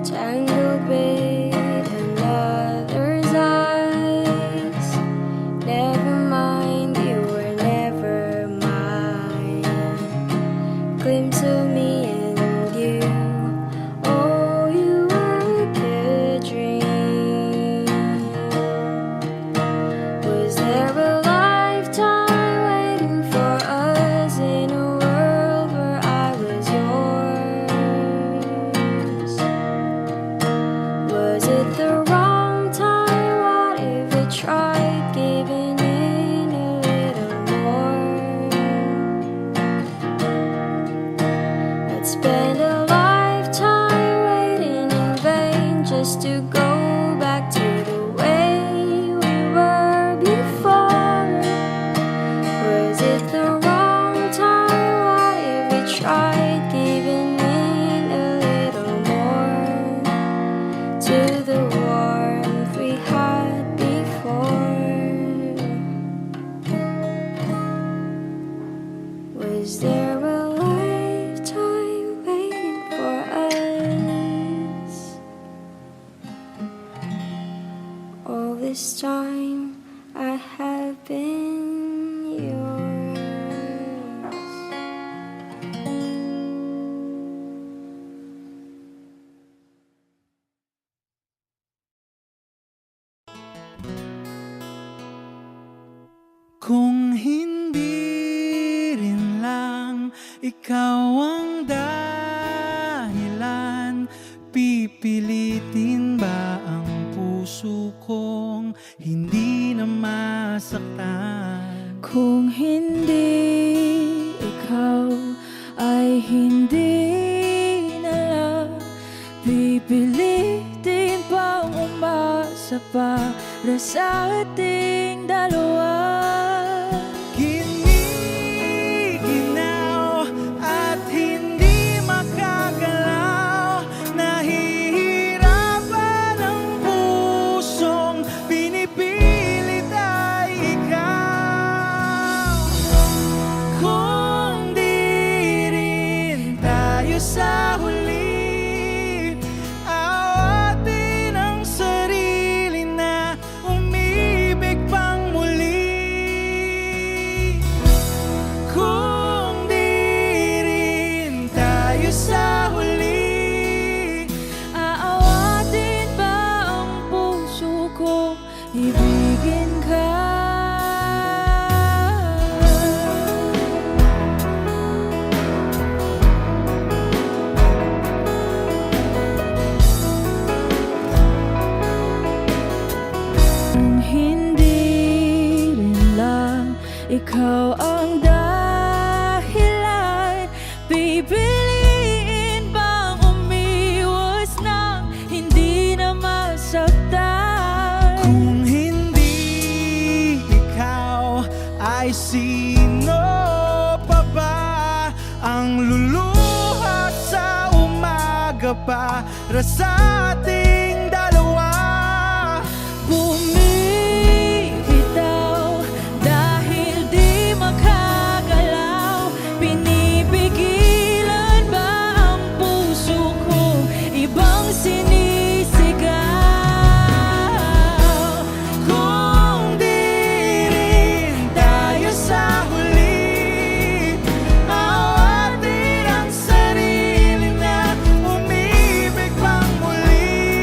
Tangled with another's eyes. Never mind, you were never mine. Glimpse of me and you. Oh, you were a good dream. Was there a lifetime waiting for us in a world where I was yours? Was it the wrong time? What if we tried giving in a little more? I'd spend a lifetime waiting in vain just to go back to the way we were before. Was it the wrong time? What if we tried giving in a little more to the warmth we had before? Was there a lifetime waiting for us? All this time I have been yours. Kung hindi rin lang ikaw ang dahilan, pipilitin ba ang puso kong hindi na masaktan? Kung hindi ikaw ay hindi na lang, pipilitin pang umasa para sa ating dalawa. Giniginaw at hindi makagalaw, nahihirapan ang pusong pinipilit ay ikaw. Kung di rin tayo sa huli, awatin ang sarili na umibig pang muli. ka para sa ating dalawa. Bumibitaw dahil di makagalaw. Pinipigilan ba ang puso ko? Ibang sinisigaw. Kung di rin tayo sa huli, awatin ang sarili na umibig pang muli.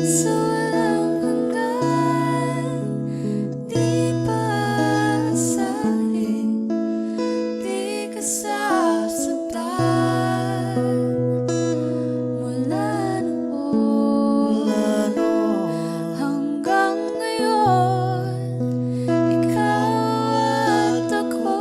sa walang hanggan. Di pa asahin, di ka sasaktan. Mula noon hanggang ngayon, ikaw at ako.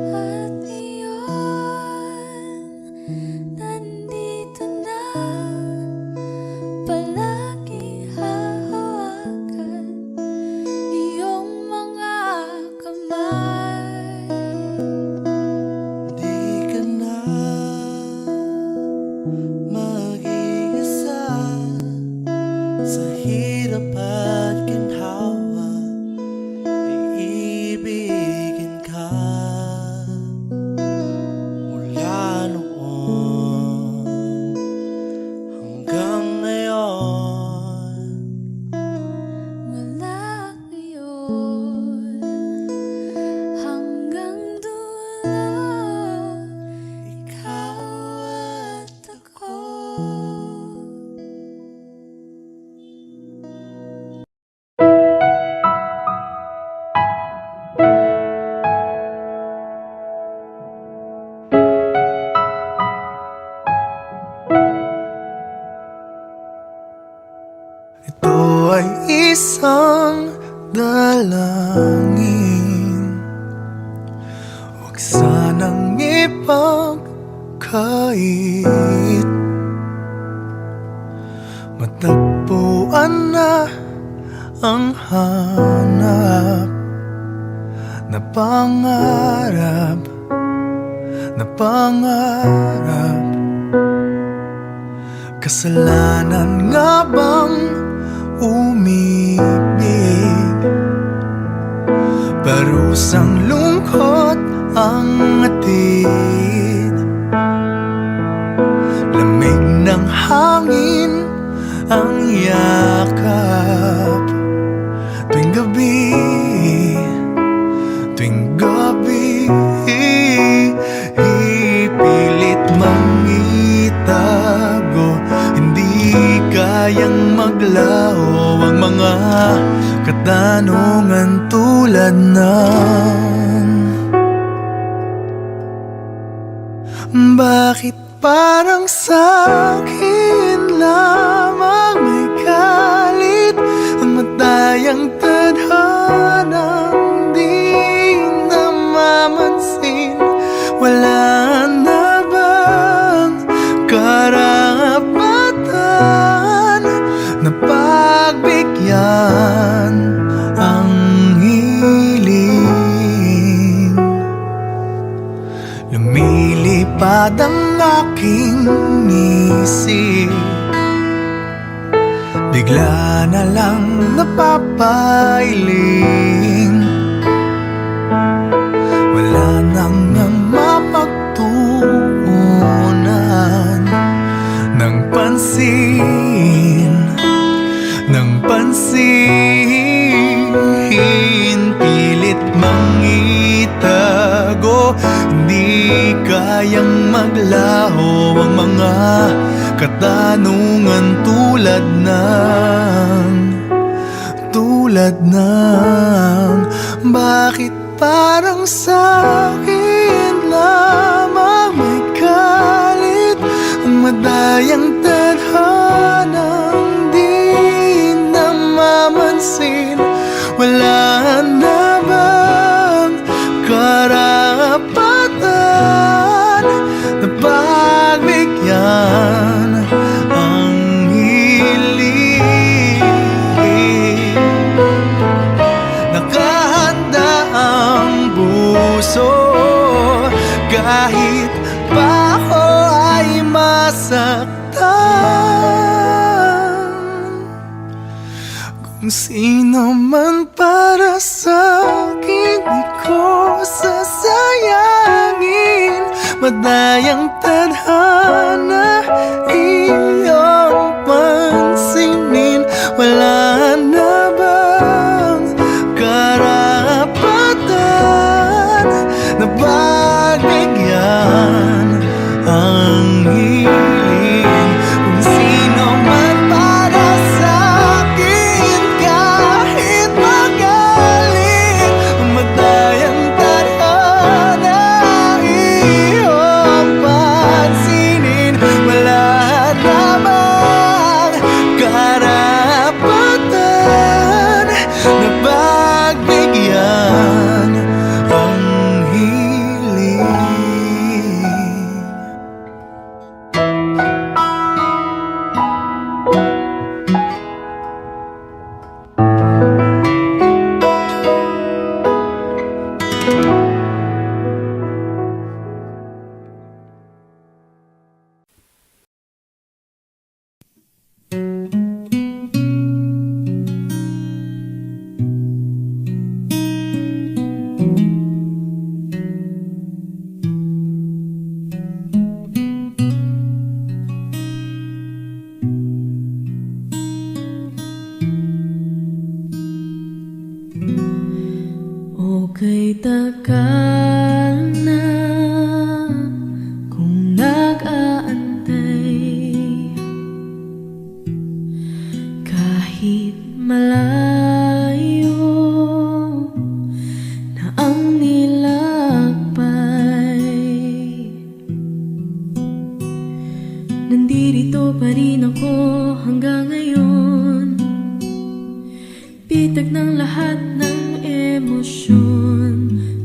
At iyon, nandito na, palagi hahawakan iyong mga kamay. Di ka na mag-iisa sa hirap at ginhawa, iibigin ka mula noon hanggang ngayon. Mula ngayon hanggang dulo, ikaw at ako. Ito ay isang dalangin, huwag sanang ipagkait. Matagpuan na ang hanap na pangarap, na pangarap. Kasalanan nga bang umibig? Parusang lungkot ang atid, lamig ng hangin ang yakap. Tuwing gabi, tuwing gabi, ipilit mangitago, hindi kayang maglaho ang mga katanungan tulad ng bakit parang sa'kin lamang may galit ang matayang tadhanang di namamansin? Wala na bang karapatan na pagbigyan ang hiling? Lumilipad ang aking isip, bigla na lang napapailing. Wala nang mapagtuunan ng pansin, ng pansin. Pilit mangitago, di kayang maglaho ang mga katanungan tulad ng bakit parang sa'kin lamang may galit ang madayang tadhanang di namamansin? Wala na bang karapatan na pagbigyan ang hiling? Nakahanda ang puso kahit pa ako ay masaktan. Kung Kung sino man para sa akin, di ko sasayangin. Madayang tadhana, iyong pansinin. Wala na bang karapatan na pagbigyan ang hiling? Kung sino man para sa akin, kahit magaling, madayang tadhana, iyong pansinin. Wala na bang karapatan na pagbigyan ang hiling? Okay, tagal na kung nag-aantay, kahit malayo na ang nilakbay. Nandito pa rin ako hanggang ngayon, bitag ng lahat ng emosyon.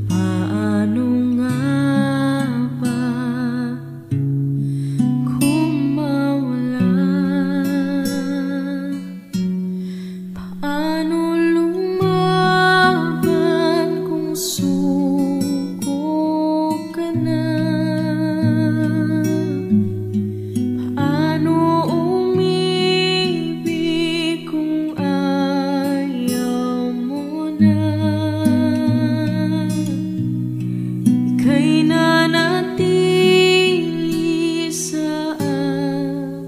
Paano nga ba kung mawala? Paano lumaban kung suko ka na? Paano umibig kung ayaw mo na? Ika'y nanatili sa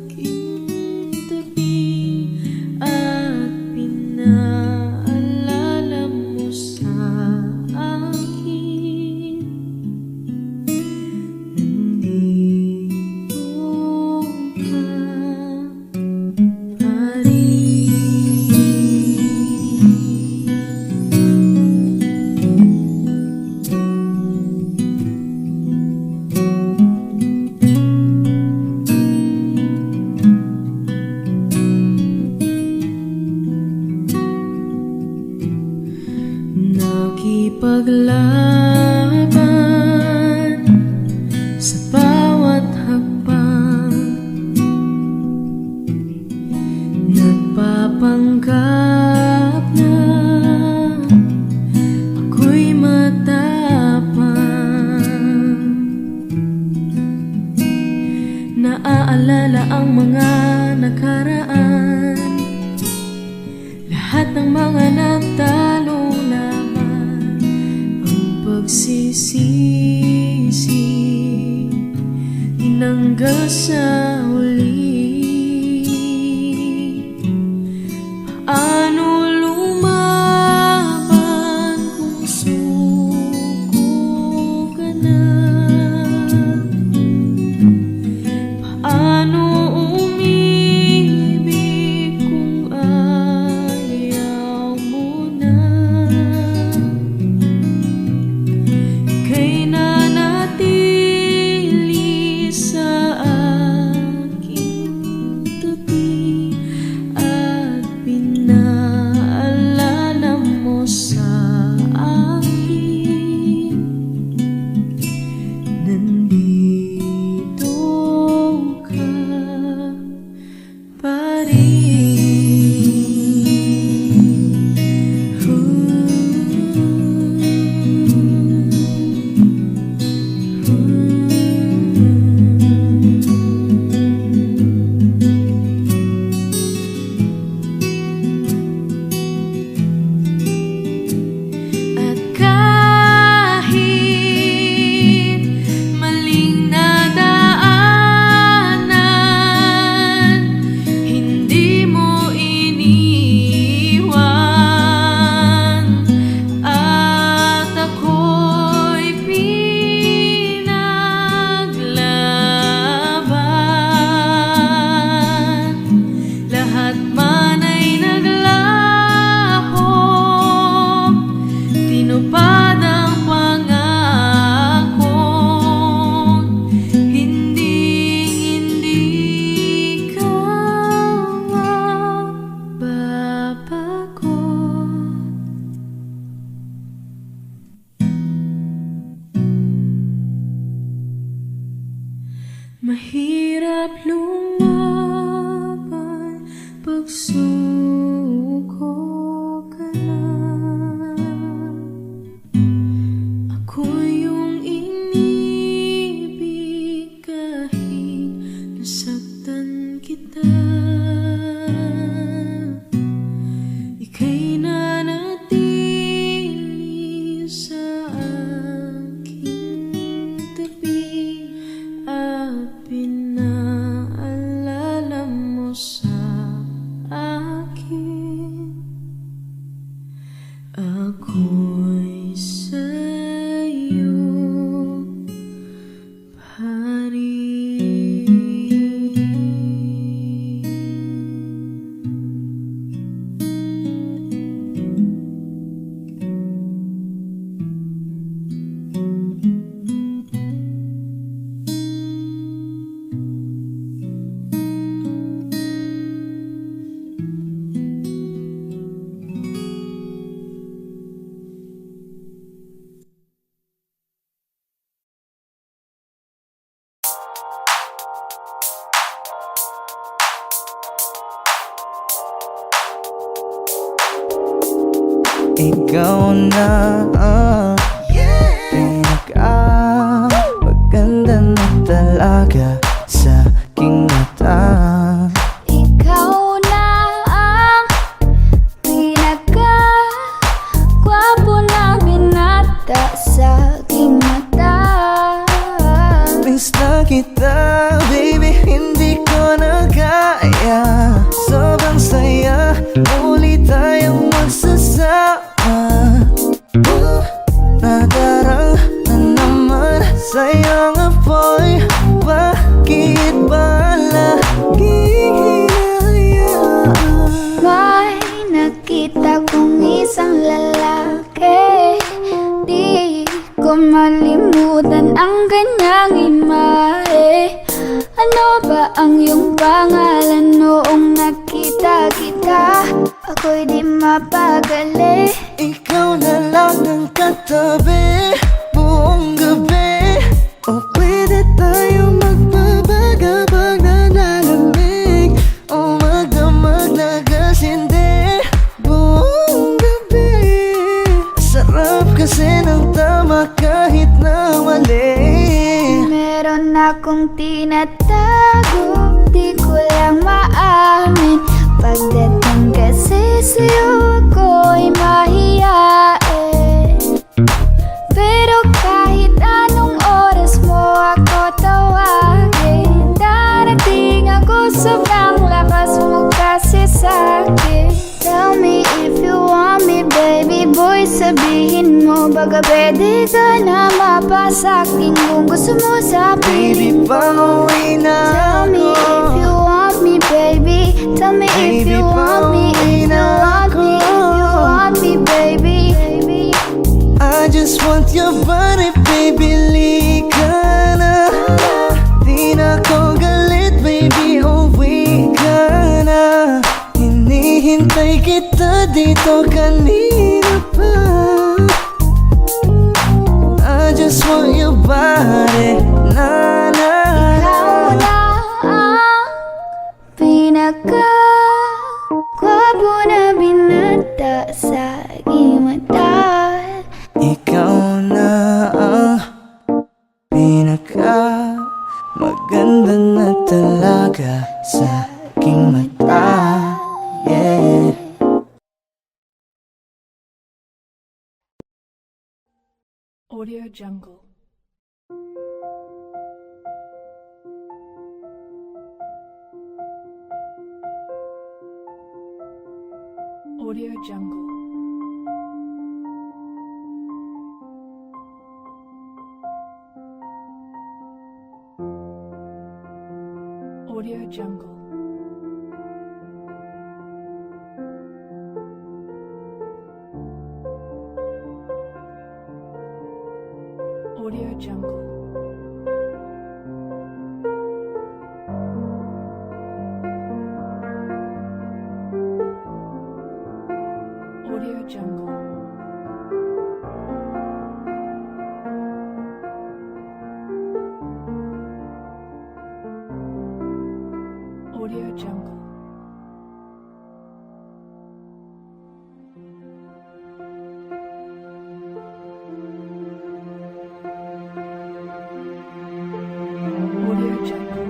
aking tabi at pinaalala mo sa akin, nandito ka pa rin. Nakipaglaban sa bawat hakbang, nagpapanggap na ako'y matapang. Naaalala ang mga nakaraan, lahat ng mga natalo laban, ang pagsisisi tinanggal sa huli. Paano lumaban kung suko ka na? Paano umibig kung ayaw mo na? Ika'y nanatili sa ako'y sa'yo pa rin. Ikaw na ang pinaka-maganda na talaga sa aking mata. Ikaw na ang pinaka-gwapo na binata sa aking mata. Miss na kita, baby, hindi ko na kaya. Sobrang saya, muli tayong magsasama. Nadarang na naman sayang apoy. Bakit ba laging hinahayaan? May nakita kong isang lalaki, di ko malimutan ang kanyang imahe. Ano ba ang iyong pangalan noong nakita kita? Ako'y di mapagali. Ikaw na lang ang katabi buong gabi. O pwede tayo magbabaga pag nalalamig. O magdamag na gasindi buong gabi. Sarap kasi ng tama kahit na mali. Meron akong tinatago, di ko lang maamin. Pagdating kasi sa'yo ako'y mahiyain. Pero kahit anong oras mo ako tawagin, darating ako, sobrang lakas mo kasi sa'kin. Tell me if you want me, baby boy, sabihin mo baga pwede ka na mapasakin kung gusto mo sa Baby, piling ko. pauwi na Tell me if you want me, baby. Tell me if you want me, if you want me, if you want me, baby. I just want your body, baby, lika na. Di na ko galit, baby, uwi ka na. Hinihintay kita dito kanina pa. I just want your body, na na. Ikaw na ang pinaka-gwapo na binata sa aking mata. Ikaw na ang pinaka-maganda na talaga sa aking mata. Yeah. Audio Jungle. Audio Jungle. Audio Jungle. Audio Jungle. Audio Jungle. Audio Jungle. Audio Jungle.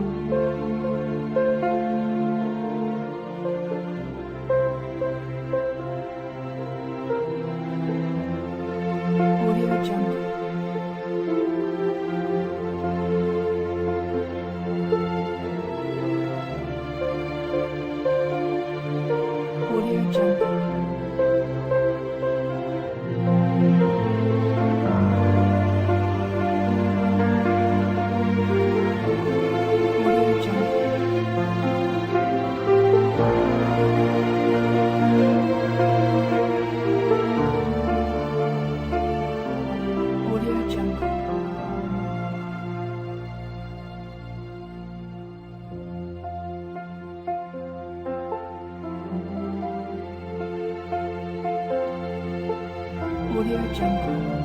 Audio Jungle.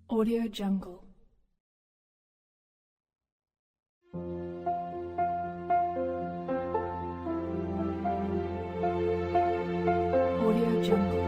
Audio Jungle. Audio Jungle.